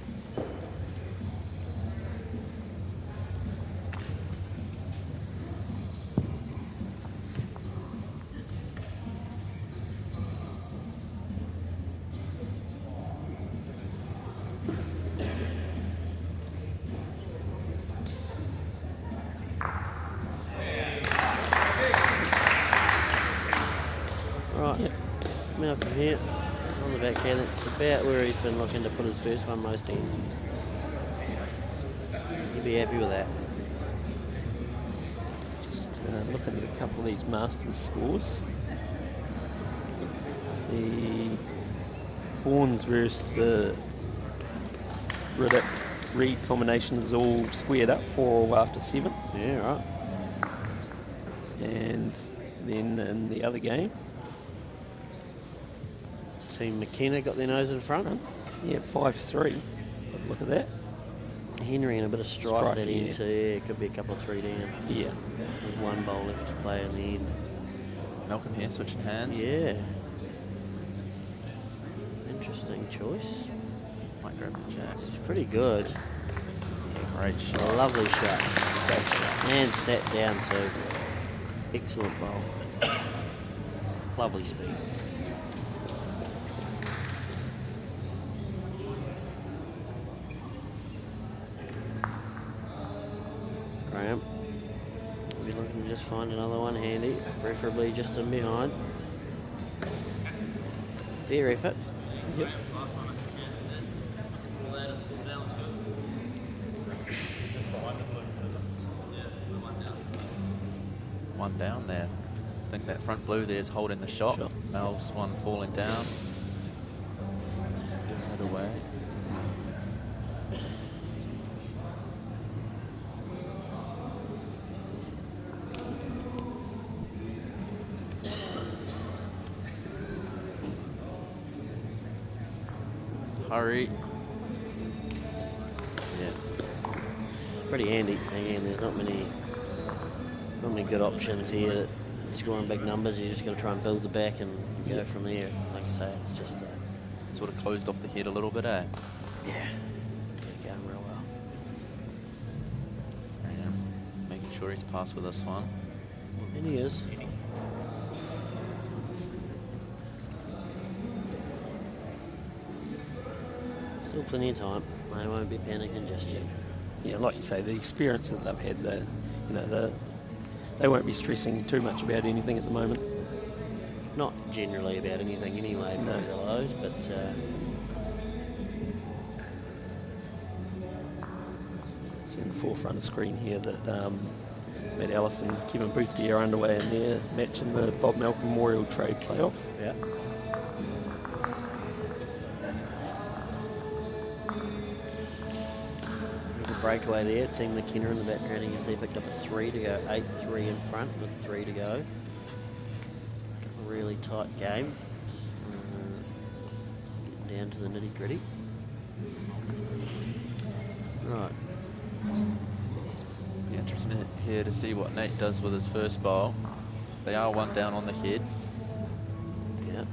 Right, Malcolm here on the backhand. It's about where he's been looking to put his first one most ends. He'd be happy with that. Just looking at a couple of these Masters scores. The Bournes versus the Riddick Reed combination is all squared up 4-all after 7. Yeah, right. And then in the other game, Team McKenna got their nose in front. yeah, 5-3. Look at that. Henry in a bit of strife that Yeah. end, so yeah, it could be a couple of 3 down. Yeah. With 1 bowl left to play in the end. Malcolm here switching hands. Yeah. Interesting choice. Might grab the jacks. It's pretty good. Yeah, great A shot. lovely shot. Great shot. And sat down too. Excellent bowl. Lovely speed. Graham. We're looking to just find another one handy, preferably just in behind. Fair effort. Yep. One down there. I think that front blue there is holding the shot. Sure. Mel's one falling down. Just giving it away. Hurry. Yeah. Pretty handy. Again, there's not many good options here that scoring big numbers. You just got to try and build the back and go from there. Like I say, it's just Sort of closed off the head a little bit, eh? yeah, going real well. Yeah. Making sure he's passed with this one. And he is. Still plenty of time. They won't be panicking just yet. Yeah, like you say, the experience that they've had, they won't be stressing too much about anything at the moment. Not generally about anything anyway, No. probably the lows, but It's in the forefront of screen here that Matt Ellis and Kevin Boothby are underway in their match in the Bob Malcolm Memorial Trade Playoff. yeah. There's a breakaway there. Team McKenna in the background. You can see picked up a 3 to go, 8-3 in front with 3 to go. really tight game. Getting down to the nitty gritty. Right. Be interesting here to see what Nate does with his first bowl. They are one down on the head. Yeah.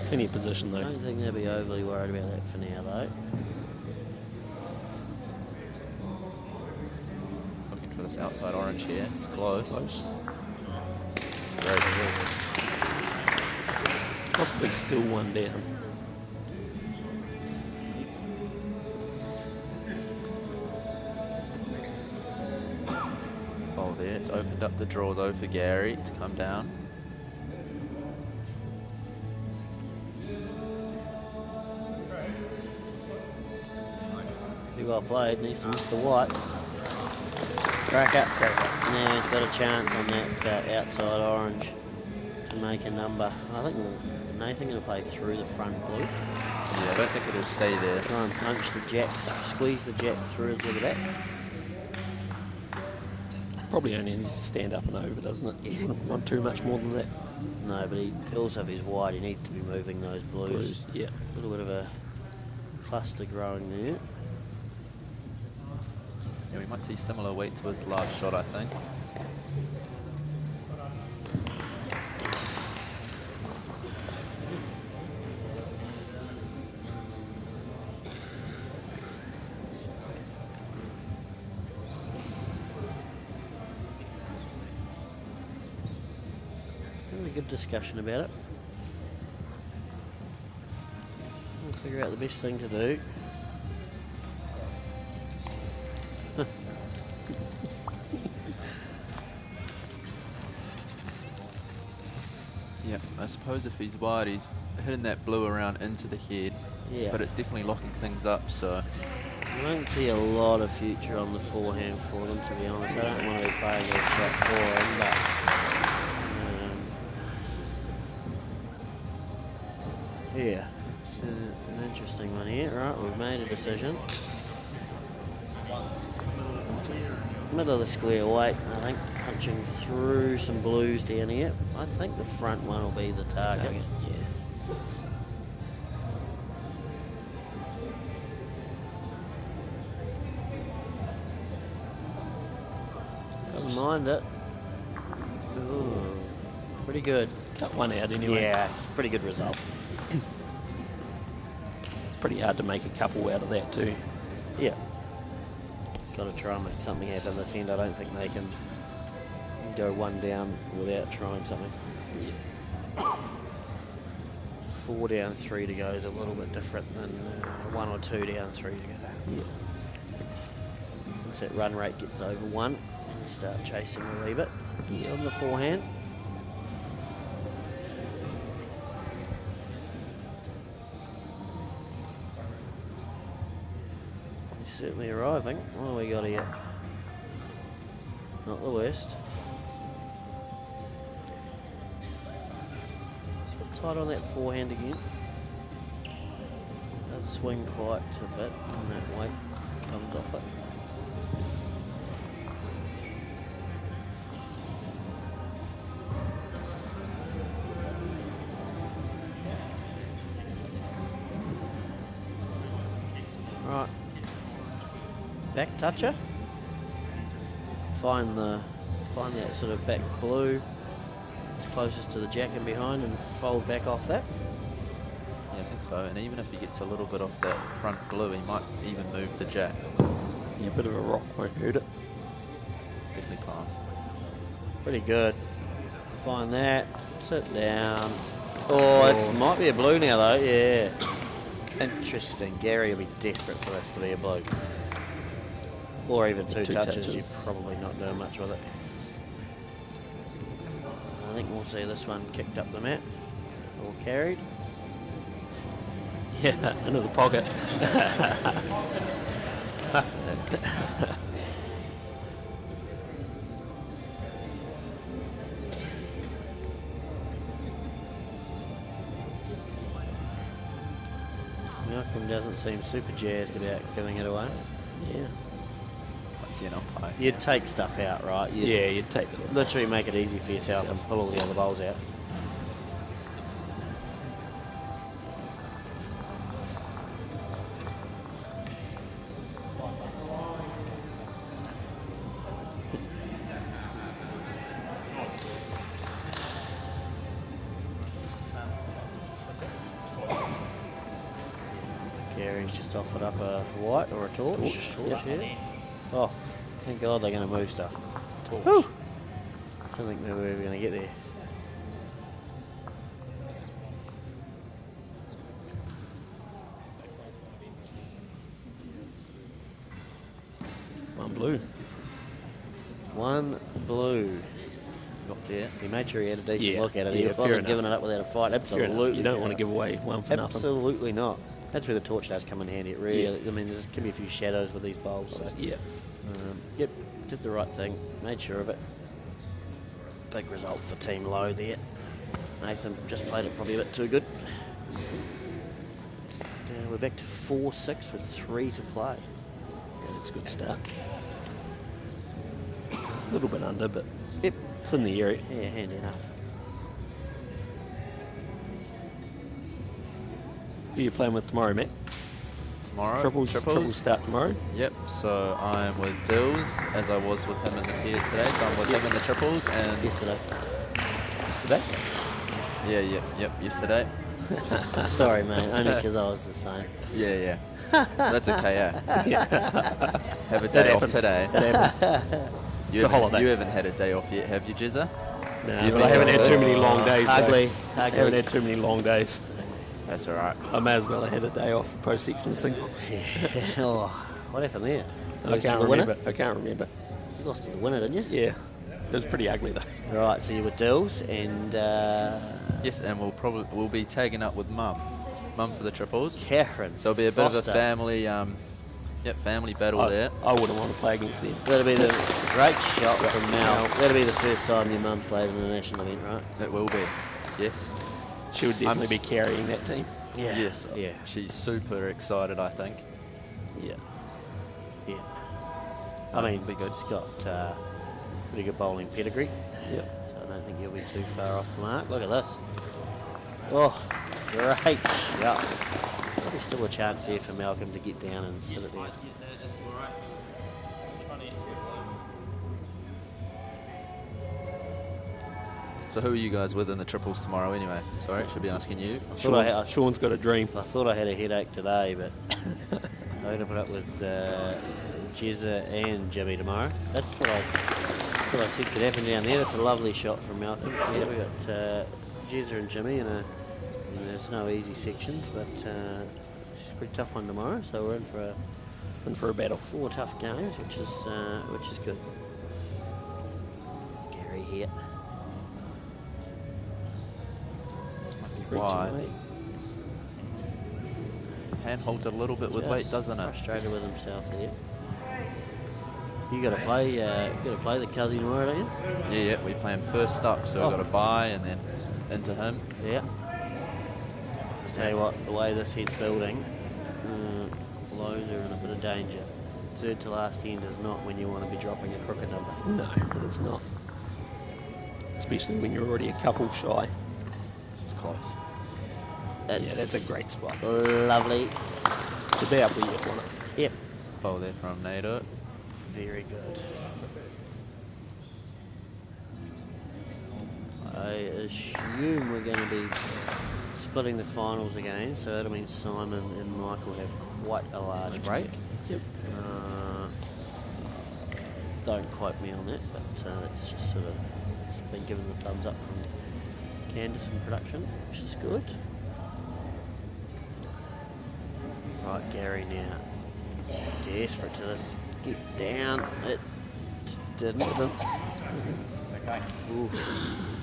Plenty of position I though. don't think they'll be overly worried about that for now, though. Looking for this outside orange here. It's close. Close. Great. Possibly still one down. Oh, there. It's opened up the draw though for Gary to come down. Pretty well played. Needs to miss the white. Crack up. Now he's got a chance on that outside orange to make a number. I think Nathan going to play through the front blue. Yeah, I don't think it'll stay there. Try and punch the jack, squeeze the jack through to the back. Probably only needs to stand up and over, doesn't it? Yeah. Wouldn't want too much more than that. No, but he also, if he's wide, he needs to be moving those blues. Yeah. A little bit of a cluster growing there. Yeah, we might see similar weight to his last shot, I think. Really good discussion about it. We'll figure out the best thing to do. Yeah, I suppose if he's wide, he's hitting that blue around into the head. Yeah. But it's definitely locking things up, so... I don't see a lot of future on the forehand for them, to be honest. I don't want to be playing this shot for him, but... yeah, it's an interesting one here. Right, we've made a decision. Middle of the square weight, I think, punching through some blues down here. I think the front one will be the target. Yeah. Doesn't mind it. Ooh, pretty good. Cut one out anyway. Yeah, it's a pretty good result. It's pretty hard to make a couple out of that too. Yeah. Got to try and make something happen this end. I don't think they can go one down without trying something. Yeah. 4 down, 3 to go is a little bit different than 1 or 2 down, 3 to go. Yeah. Once that run rate gets over 1, you start chasing a wee bit Yeah. on the forehand. He's certainly arriving. What do we got here? Not the worst. It's a bit tight on that forehand again. Does swing quite a bit and that weight comes off it. Right. Back toucher. Find that sort of back blue. It's closest to the jack and behind and fold back off that. Yeah, I think so. And even if he gets a little bit off that front blue, he might even move the jack. Yeah, a bit of a rock won't hurt it. It's definitely pass. Pretty good. Find that. Sit down. Oh, it might be a blue now though. Yeah. Interesting. Gary will be desperate for this to be a blue. Or even two touches. You're probably not doing much with it. I think we'll see this one kicked up the mat. Or carried. Yeah, into the pocket. Malcolm doesn't seem super jazzed about giving it away. Yeah. Might see an umpire. You'd take stuff out, right? You'd take it. Literally make it easy for yourself and pull all the other bowls out. Gary's just offered up a white or a torch. Torch, yeah. Oh, thank God they're going to move stuff. Torch. Whew. I don't think we were ever going to get there. One blue. One blue. Got there. He made sure he had a decent Yeah, look at it. yeah, He fair wasn't enough. giving it up without a fight. Fair enough. Absolutely. You don't fair want to enough. give away one for nothing. Absolutely not. That's where the torch does come in handy. It really, Yeah. I mean, there can be a few shadows with these bowls. So, Yeah. yep, did the right thing. Made sure of it. Big result for Team Low there. Nathan just played it probably a bit too good. We're back to 4-6 with 3 to play. Yeah, that's a good start. A little bit under, but Yep. it's in the area. Yeah, handy enough. Who are you playing with tomorrow, Matt? Tomorrow. Triples start tomorrow. Yep, so I'm with Dills, as I was with him in the pairs today, so I'm with him in the triples, and... Yesterday. Yesterday? Yep, yesterday. Sorry, mate. Only because I was the same. Yeah. That's okay, yeah. Have a That day off happens. today. It happens. You It's a holiday. You haven't had a day off yet, have you, Jizza? No, You've but I haven't been had too good. many long days. though. Ugly. I haven't had too many long days. That's alright. I may as well have had a day off for pro-section singles. Yeah. Oh, what happened there? I Lose to can't the winner? remember. I can't remember. You lost to the winner, didn't you? Yeah, it was pretty ugly though. Right, so you were Dills and Yes, and we'll be tagging up with Mum for the triples. Catherine. So it'll be a bit of a Foster. family, family battle there. I wouldn't want to play against them. That'll be the great shot from Mel. That'll be the first time your mum's played in a national event, right? It will be. Yes. She would definitely be carrying that team. Yeah. Yes. Yeah. She's super excited, I think. Yeah. Yeah. I mean, be good. she's got pretty good bowling pedigree. Yeah. So I don't think you'll be too far off the mark. Look at this. Oh, great shot. There's still a chance here for Malcolm to get down and sit it there. So who are you guys with in the triples tomorrow anyway? Sorry, should be asking you. Sean's got a dream. I thought I had a headache today, but I'm going to put up with Jezza and Jimmy tomorrow. That's what I said could happen down there. That's a lovely shot from Malcolm. Yeah, we got Jezza and Jimmy, and there's no easy sections, but it's a pretty tough one tomorrow. So we're in for a battle. 4 tough games, which is good. Gary here. Wide. Hand holds a little bit with Just weight, doesn't it? Frustrated with himself there. You got to play. The Cuzzy tomorrow, don't you? Yeah, we play him first up, so we've got to buy and then into him. Yeah. Tell you what, the way this head's building, Lows are in a bit of danger. Third to last end is not when you want to be dropping a crooked number. No, it is not. Especially when you're already a couple shy. This is close. That's a great spot. Lovely. It's about where you want it. Yep. Bowl there from Nato. Very good. I assume we're going to be splitting the finals again, so that'll mean Simon and Michael have quite a large break. Yep. Don't quote me on that, but it's just sort of it's been given the thumbs up from Candice in production, which is good. Right, Gary now. Desperate to this. Get down. It didn't. Ooh.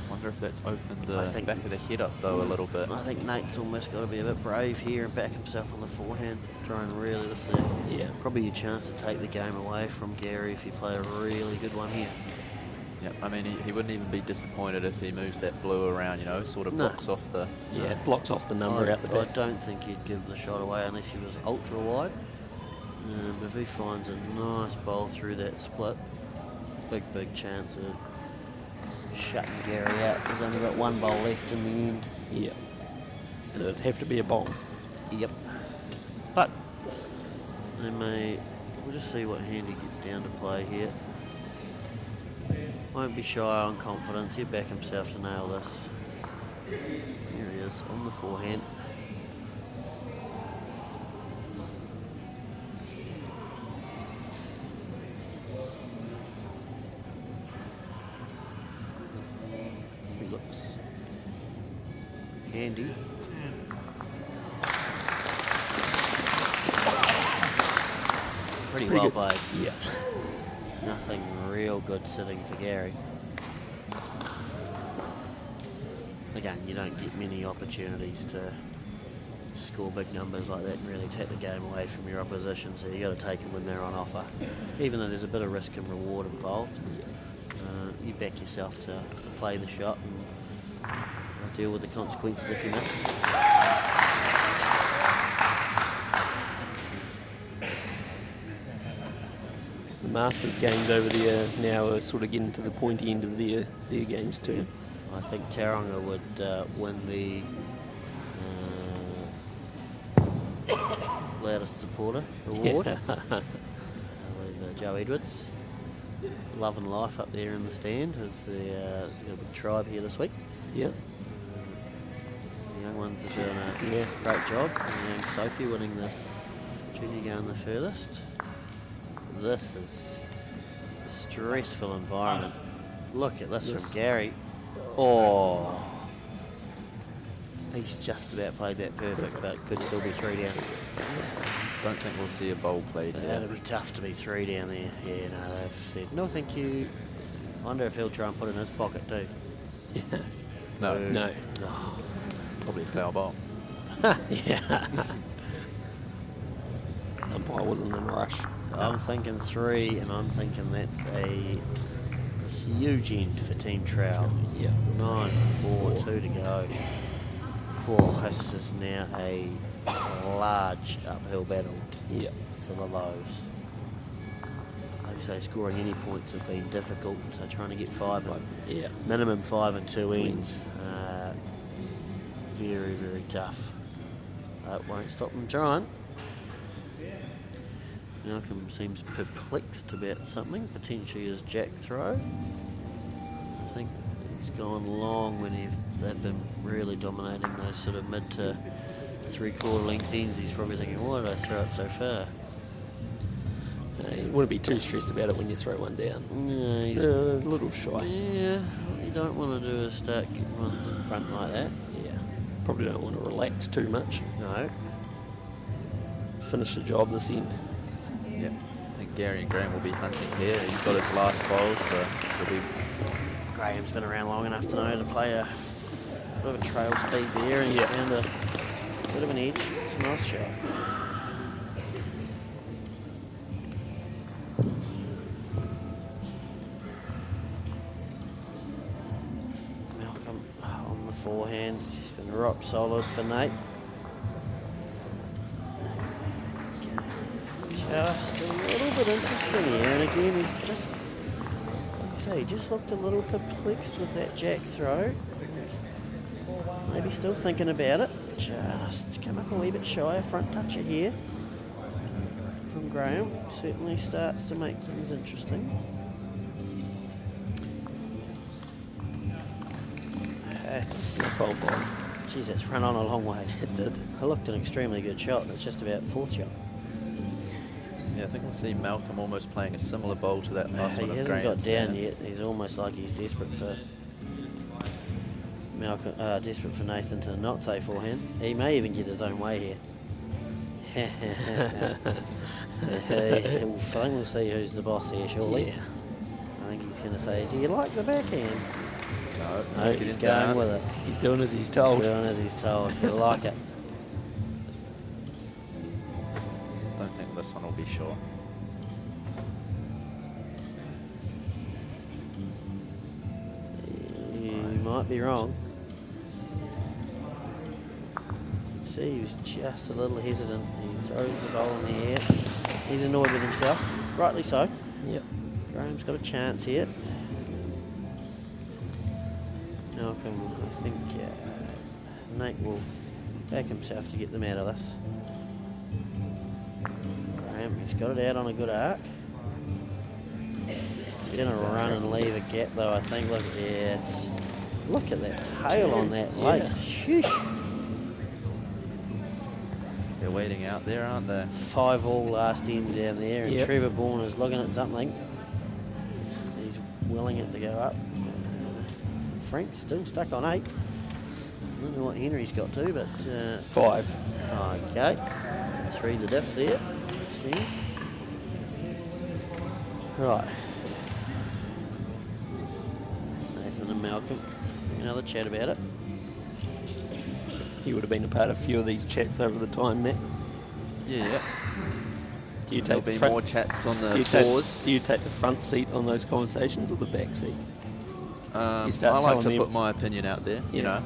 Wonder if that's opened the I think- back of the head up though a little bit. I think Nate's almost got to be a bit brave here and back himself on the forehand. Try and really this is Yeah. probably your chance to take the game away from Gary if you play a really good one here. Yeah, I mean he wouldn't even be disappointed if he moves that blue around, you know, sort of No. blocks off the. Yeah, it blocks off the number out the I back. don't think he'd give the shot away unless he was ultra wide. If he finds a nice bowl through that split, big chance of shutting Gary out. There's only got one bowl left in the end. Yeah. And it'd have to be a bomb. Yep. But we'll just see what hand he gets down to play here. Won't be shy on confidence. He'll back himself to nail this. Here he is on the forehand. handy. Pretty well good. played. Yeah. Nothing real good sitting for Gary. Again, you don't get many opportunities to score big numbers like that and really take the game away from your opposition, so you got to take them when they're on offer. Even though there's a bit of risk and reward involved, you back yourself to play the shot and deal with the consequences if you miss. The Masters games over there now are sort of getting to the pointy end of their games too. I think Tauranga would win the loudest supporter award. Yeah. I believe Joe Edwards. Love and life up there in the stand. There's got a big tribe here this week. Yeah. The young ones are doing a great job. And young Sophie winning the junior going the furthest. This is a stressful environment. Look at this from Gary. Oh, he's just about played that perfect, but could still be 3 down. Don't think we'll see a bowl played here. It'll be tough to be 3 down there. Yeah, no, they've said no, thank you. I wonder if he'll try and put it in his pocket too. Yeah. No. No. Oh, Probably a foul ball. Yeah. Umpire wasn't in a rush. I'm thinking 3, and I'm thinking that's a huge end for Team Trout. Yeah. 9-4, 2 to go. Oh, this is now a large uphill battle Yeah. for the lows. Like I say, scoring any points have been difficult, so trying to get 5 and Yeah. minimum 5 and 2 ends, very, very tough. That won't stop them trying. Malcolm seems perplexed about something, potentially his jack throw. I think he's gone long when they've been really dominating those sort of mid to 3/4 length ends. He's probably thinking, why did I throw it so far? You wouldn't be too stressed about it when you throw one down. Yeah, he's A little shy. Yeah, what you don't want to do is start getting ones in front like that. Yeah. Probably don't want to relax too much. No. Finish the job this end. Yeah. I think Gary and Graham will be hunting here. He's got his last bowl, so he'll be. Graham's been around long enough to know to play a bit of a trail speed there, and he's found a bit of an edge. It's a nice shot. Malcolm on the forehand. He's been rock solid for Nate. Just a little bit interesting here, and again he's just, like I say, he just looked a little perplexed with that jack throw. Maybe still thinking about it. Just come up a wee bit shy, a front toucher here from Graham. Certainly starts to make things interesting. It's, geez, it's run on a long way. It did. It looked an extremely good shot. It's just about 4th shot. Yeah, I think we'll see Malcolm almost playing a similar bowl to that last He one of hasn't got Graham's down there. yet. He's almost like he's desperate for Malcolm, desperate for Nathan to not say forehand. He may even get his own way here. I think we'll see who's the boss here shortly. Yeah. I think he's going to say, "Do you like the backhand?" No, Get he's him going down. with it. He's doing as he's told. Doing as he's told. You like it. Don't think this one will be sure. You might be wrong. See, he was just a little hesitant. He throws the ball in the air. He's annoyed with himself. Rightly so. Yep. Graham's got a chance here. Malcolm, I think Nate will back himself to get them out of this. Graham, he's got it out on a good arc. He's going to run and leave a gap though, I think. Look at that tail on that lake. Sheesh. They're waiting out there, aren't they? 5-all last end down there, and Yep. Trevor Bourne is looking at something. He's willing it to go up. Frank's still stuck on 8. don't know what Henry's got to, but 5. okay. 3 the diff there. See? Right. Nathan and Malcolm. Another chat about it. You would have been a part of a few of these chats over the time, Matt. Yeah. Do you There'll take be front, more chats on do the you floors. do you take the front seat on those conversations or the back seat? I start like to telling put them- my opinion out there. You Yeah. know,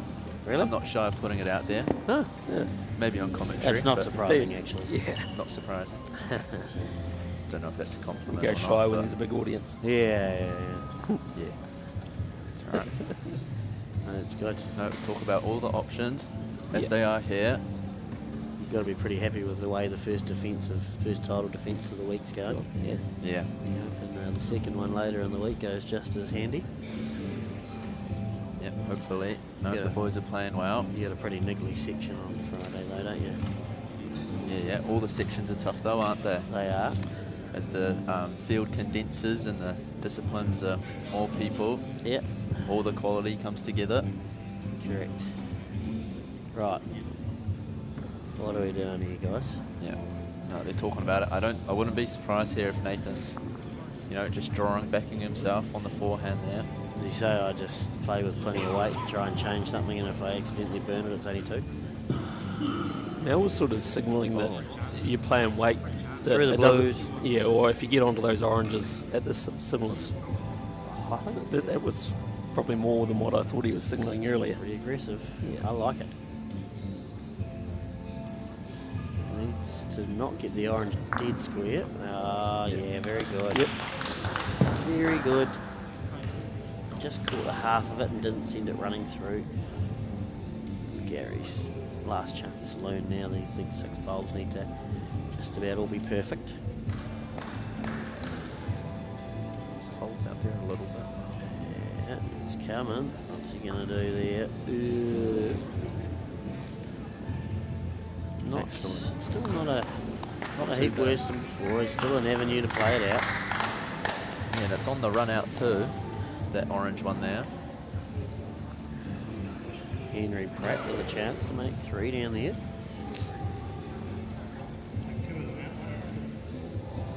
Really? I'm not shy of putting it out there. Huh. Yeah. Maybe on commentary. That's not but surprising, actually. Yeah. Not surprising. Don't know if that's a compliment. You go or shy not, when but there's a big audience. Yeah. yeah. It's all right. That's good. No, talk about all the options as Yeah. they are here. You've got to be pretty happy with the way the first title defence of the week's going. Yeah. Yeah. And the second one later in the week goes just as handy. Yep. Hopefully. No, Yeah. the boys are playing well. You got a pretty niggly section on Friday though, don't you? Yeah. All the sections are tough though, aren't they? They are. As the field condenses and the disciplines are more people, Yep. all the quality comes together. Correct. Right. What are we doing here, guys? Yeah. No, they're talking about it. I wouldn't be surprised here if Nathan's, just backing himself on the forehand there. As you say, I just play with plenty of weight, try and change something, and if I accidentally burn it, it's only 2. Now we're sort of signalling that you're playing weight. that Through the it doesn't- blues. Yeah, or if you get onto those oranges at this similar... I think That was probably more than what I thought he was signalling earlier. pretty aggressive. Yeah. I like it. Needs to not get the orange dead square. Yeah, very good. Yep. Very good. Just caught a half of it and didn't send it running through. Gary's last chance saloon now. These 6 bowls need to just about all be perfect. Just holds out there a little bit. Yeah, it's coming. What's he going to do there? Still not a too heap bad. worse than before. It's still an avenue to play it out. Yeah, and it's on the run out too. That orange one there. Henry Pratt with a chance to make 3 down there.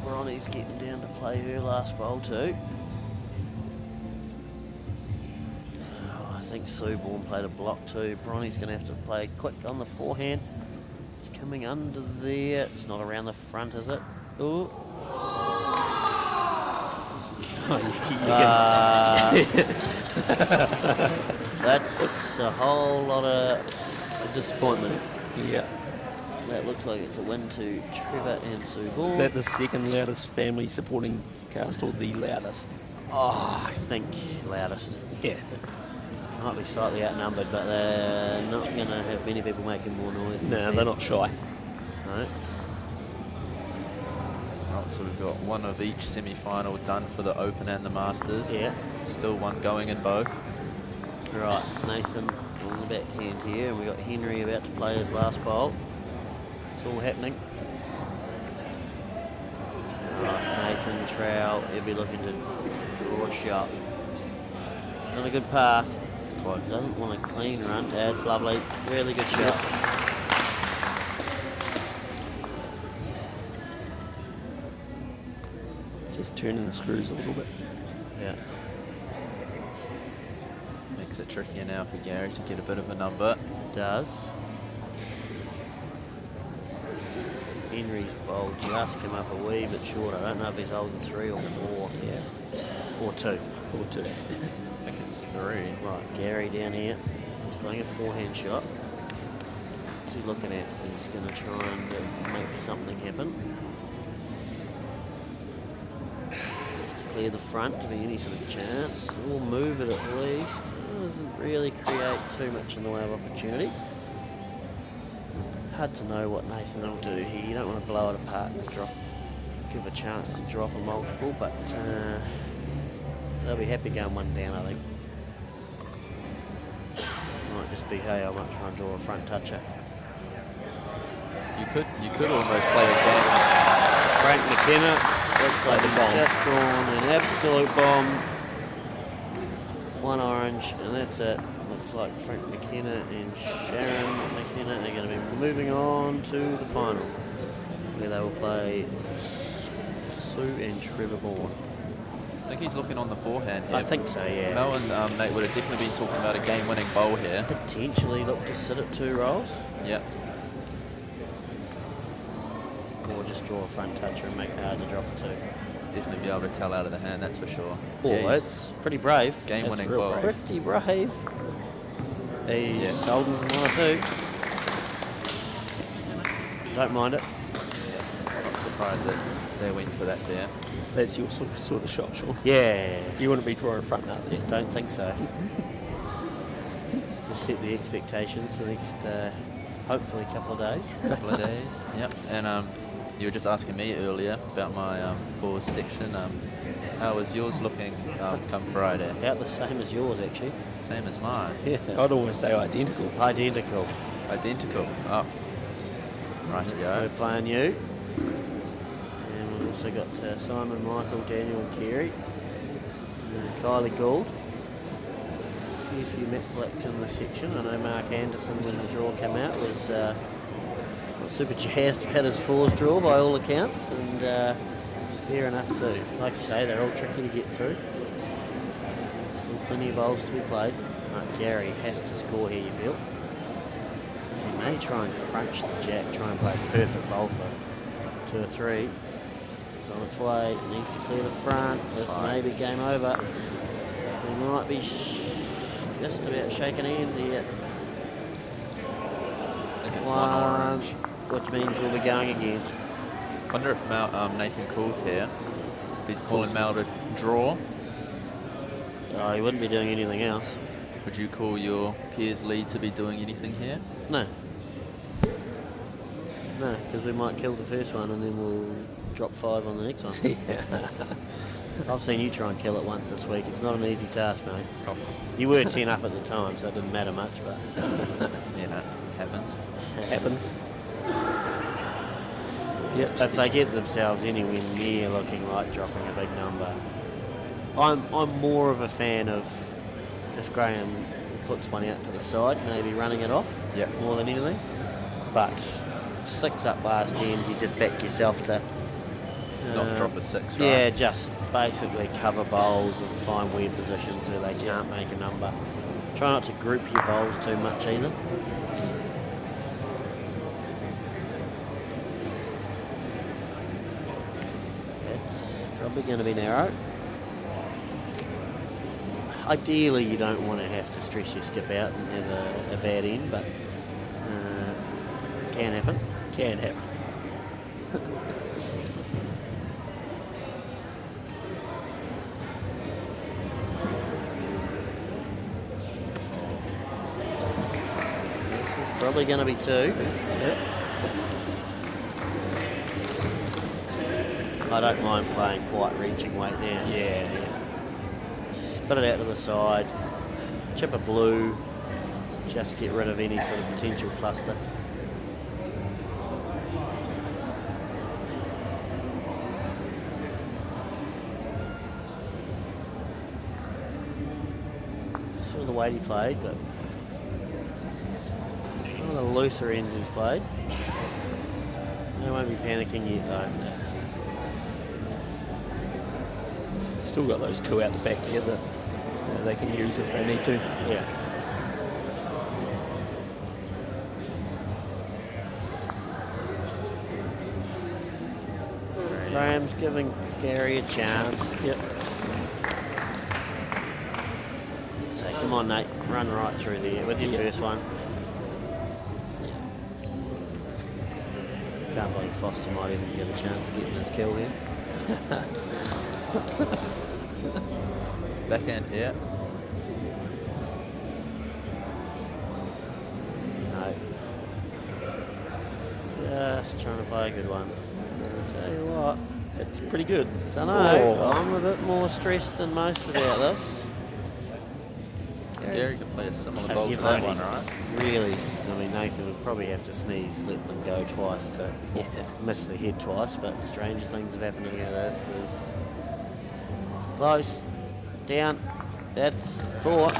Bronny's getting down to play her last bowl too. Oh, I think Suborn played a block too. Bronny's going to have to play quick on the forehand. It's coming under there. It's not around the front, is it? Ooh. That's a whole lot of disappointment. Yeah. That looks like it's a win to Trevor and Sue Ball. Is that the second loudest family supporting cast or the loudest? Oh, I think loudest. Yeah. Might be slightly outnumbered, but they're not going to have many people making more noise. No, they're not shy. No. Right, so we've got one of each semi-final done for the Open and the Masters. Yeah. Still one going in both. Right, Nathan on the backhand here, and we've got Henry about to play his last bowl. It's all happening. Right, Nathan Trowell, he'll be looking to draw a shot. On a good path. It's close. Doesn't want a clean run. That's lovely. Really good shot. Just turning the screws a little bit. Yeah. Makes it trickier now for Gary to get a bit of a number. Does. Henry's bowl just come up a wee bit short. I don't know if he's holding 3 or 4. Yeah. Or 2. Or 2. I think it's 3. Right, Gary down here. He's playing a forehand shot. What's he looking at? He's going to try and make something happen. Has to clear the front to be any sort of chance. We'll move it at least. Doesn't really create too much in the way of opportunity. Hard to know what Nathan will do here. You don't want to blow it apart and give a chance to drop a multiple, but they'll be happy going 1 down, I think. Might just be, hey, I might try and draw a front toucher. You could almost play a game. Frank McKenna looks like he's just drawn an absolute bomb. 1 orange, and that's it. looks like Frank McKenna and Sharon McKenna are going to be moving on to the final, where they will play Sue and Trevor Bourne. I think he's looking on the forehand here. I think so, yeah. Mel and Nate would have definitely been talking about a game-winning bowl here. Potentially look to sit at 2 rolls, Yep. or just draw a front toucher and make it hard to drop a 2. Definitely be able to tell out of the hand, that's for sure. Oh, Yeah, he's it's pretty brave. game-winning That's real bowl. Pretty brave. He's Yeah. holding 1 or 2. Don't mind it. I'm not surprised that they went for that there. That's your sort of shot, Sean. Yeah, You wouldn't be drawing front nut there. don't think so. Just set the expectations for the next, hopefully, couple of days. Couple of days. Yep. And you were just asking me earlier about my fours section. How was yours looking come Friday? About the same as yours, actually. Same as mine. Yeah. I'd almost say identical. Identical. Identical. Oh. Rightio. We're playing you. And we've also got Simon, Michael, Daniel, and Kerry. Kylie Gould. A few Matt Blacks in the section. I know Mark Anderson, when the draw came out, was not super jazzed about his fours draw by all accounts, and fair enough too. Like you say, they're all tricky to get through. Still plenty of bowls to be played. Gary has to score here, you feel. He may try and crunch the jack, try and play a perfect bowl for 2 or 3. It's on its way, needs to clear the front. This may be game over. We might be just about shaking hands here. I think it's one orange. Which means we'll be going again. Wonder if Nathan calls here. If he's calling Mal to draw. Oh, he wouldn't be doing anything else. Would you call your peers lead to be doing anything here? No. No, because we might kill the first one and then we'll drop 5 on the next one. I've seen you try and kill it once this week. It's not an easy task, mate. Oh. You were 10 up at the time, so it didn't matter much, but You know, happens. Happens. Yep. if they get themselves anywhere near looking like dropping a big number, I'm more of a fan of if Graham puts one out to the side, maybe running it off more than anything. But 6 up last end, you just back yourself to Not drop a 6, right? yeah, just basically cover bowls and find weird positions where they can't make a number. Try not to group your bowls too much either. It's probably going to be narrow. Ideally, you don't want to have to stress your skip out and have a bad end, but can happen. Can happen. This is probably going to be 2. Yep. I don't mind playing quite reaching weight now. Yeah. Spit it out to the side, chip a blue, just get rid of any sort of potential cluster. Sort of the weight he played, but one of the looser ends he's played. They won't be panicking yet though. Still got those 2 out the back there that they can use if they need to. Yeah. Graham's giving Gary a chance. Yep. So come on, Nate, run right through there with your first one. Can't believe Foster might even get a chance of getting his kill here. Backhand here. No. Just trying to play a good one. I'll tell you what, It's pretty good. I know, I'm a bit more stressed than most about this. Gary can play a similar Have bowl you to that only one, right? Really, I mean, Nathan would probably have to sneeze, let them go twice to miss the head twice, but stranger things have happened to me. This is close, down, that's 4.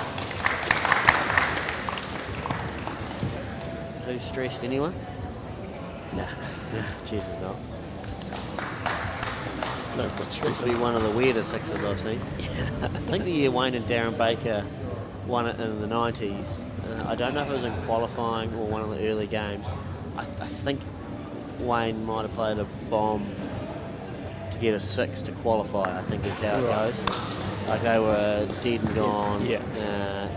Who's stressed, anyone? Nah, No, Jesus not. no point This stressing. will be one of the weirdest sixes I've seen. I think the year Wayne and Darren Baker won it in the 90s, I don't know if it was in qualifying or one of the early games. I think Wayne might have played a bomb to get a 6 to qualify, I think is how it goes. Like they were dead and gone, Yeah.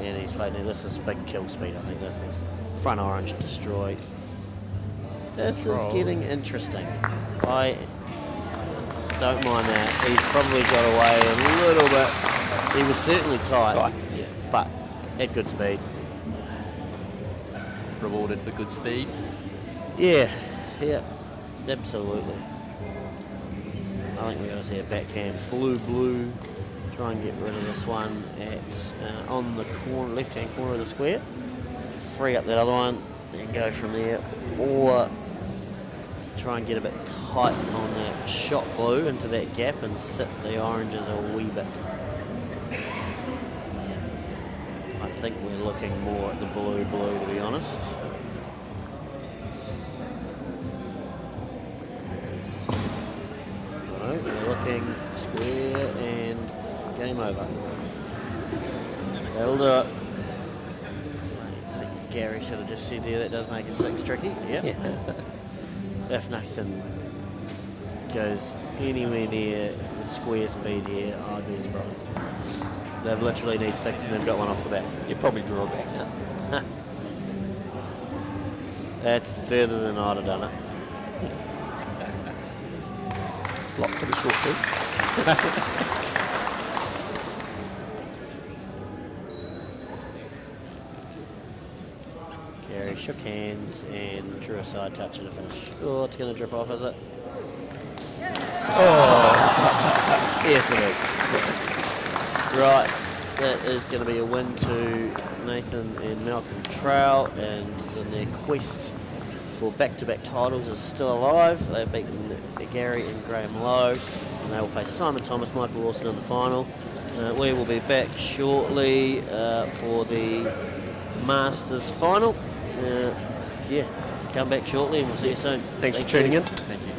And he's played there. This is big kill speed, I think. This is front orange destroyed. So this is getting interesting. I don't mind that. He's probably got away a little bit. He was certainly tight, Yeah. but at good speed. Rewarded for good speed. Yeah, absolutely. I think we're going to see a backhand blue. Try and get rid of this one at on the corner, left-hand corner of the square. Free up that other one and go from there. Or try and get a bit tight on that shot blue into that gap and sit the oranges a wee bit. I think we're looking more at the blue, to be honest. No, we're looking square and game over. That'll do it. I think Gary should have just said there that does make a 6 tricky. Yep. If Nathan goes anywhere near the square speed here, I'd be surprised. They've literally need 6 and they've got one off the bat. You probably draw back now. That's further than I'd have done it. Block for the short two. Gary shook hands and drew a side touch and a finish. Oh, it's going to drip off, is it? Oh! Yes, it is. Right, that is going to be a win to Nathan and Malcolm Trout, and then their quest for back-to-back titles is still alive. They've beaten Gary and Graham Lowe, and they will face Simon Thomas, Michael Lawson in the final. We will be back shortly for the Masters final. Come back shortly and we'll see you soon. Thanks for tuning in. Thank you.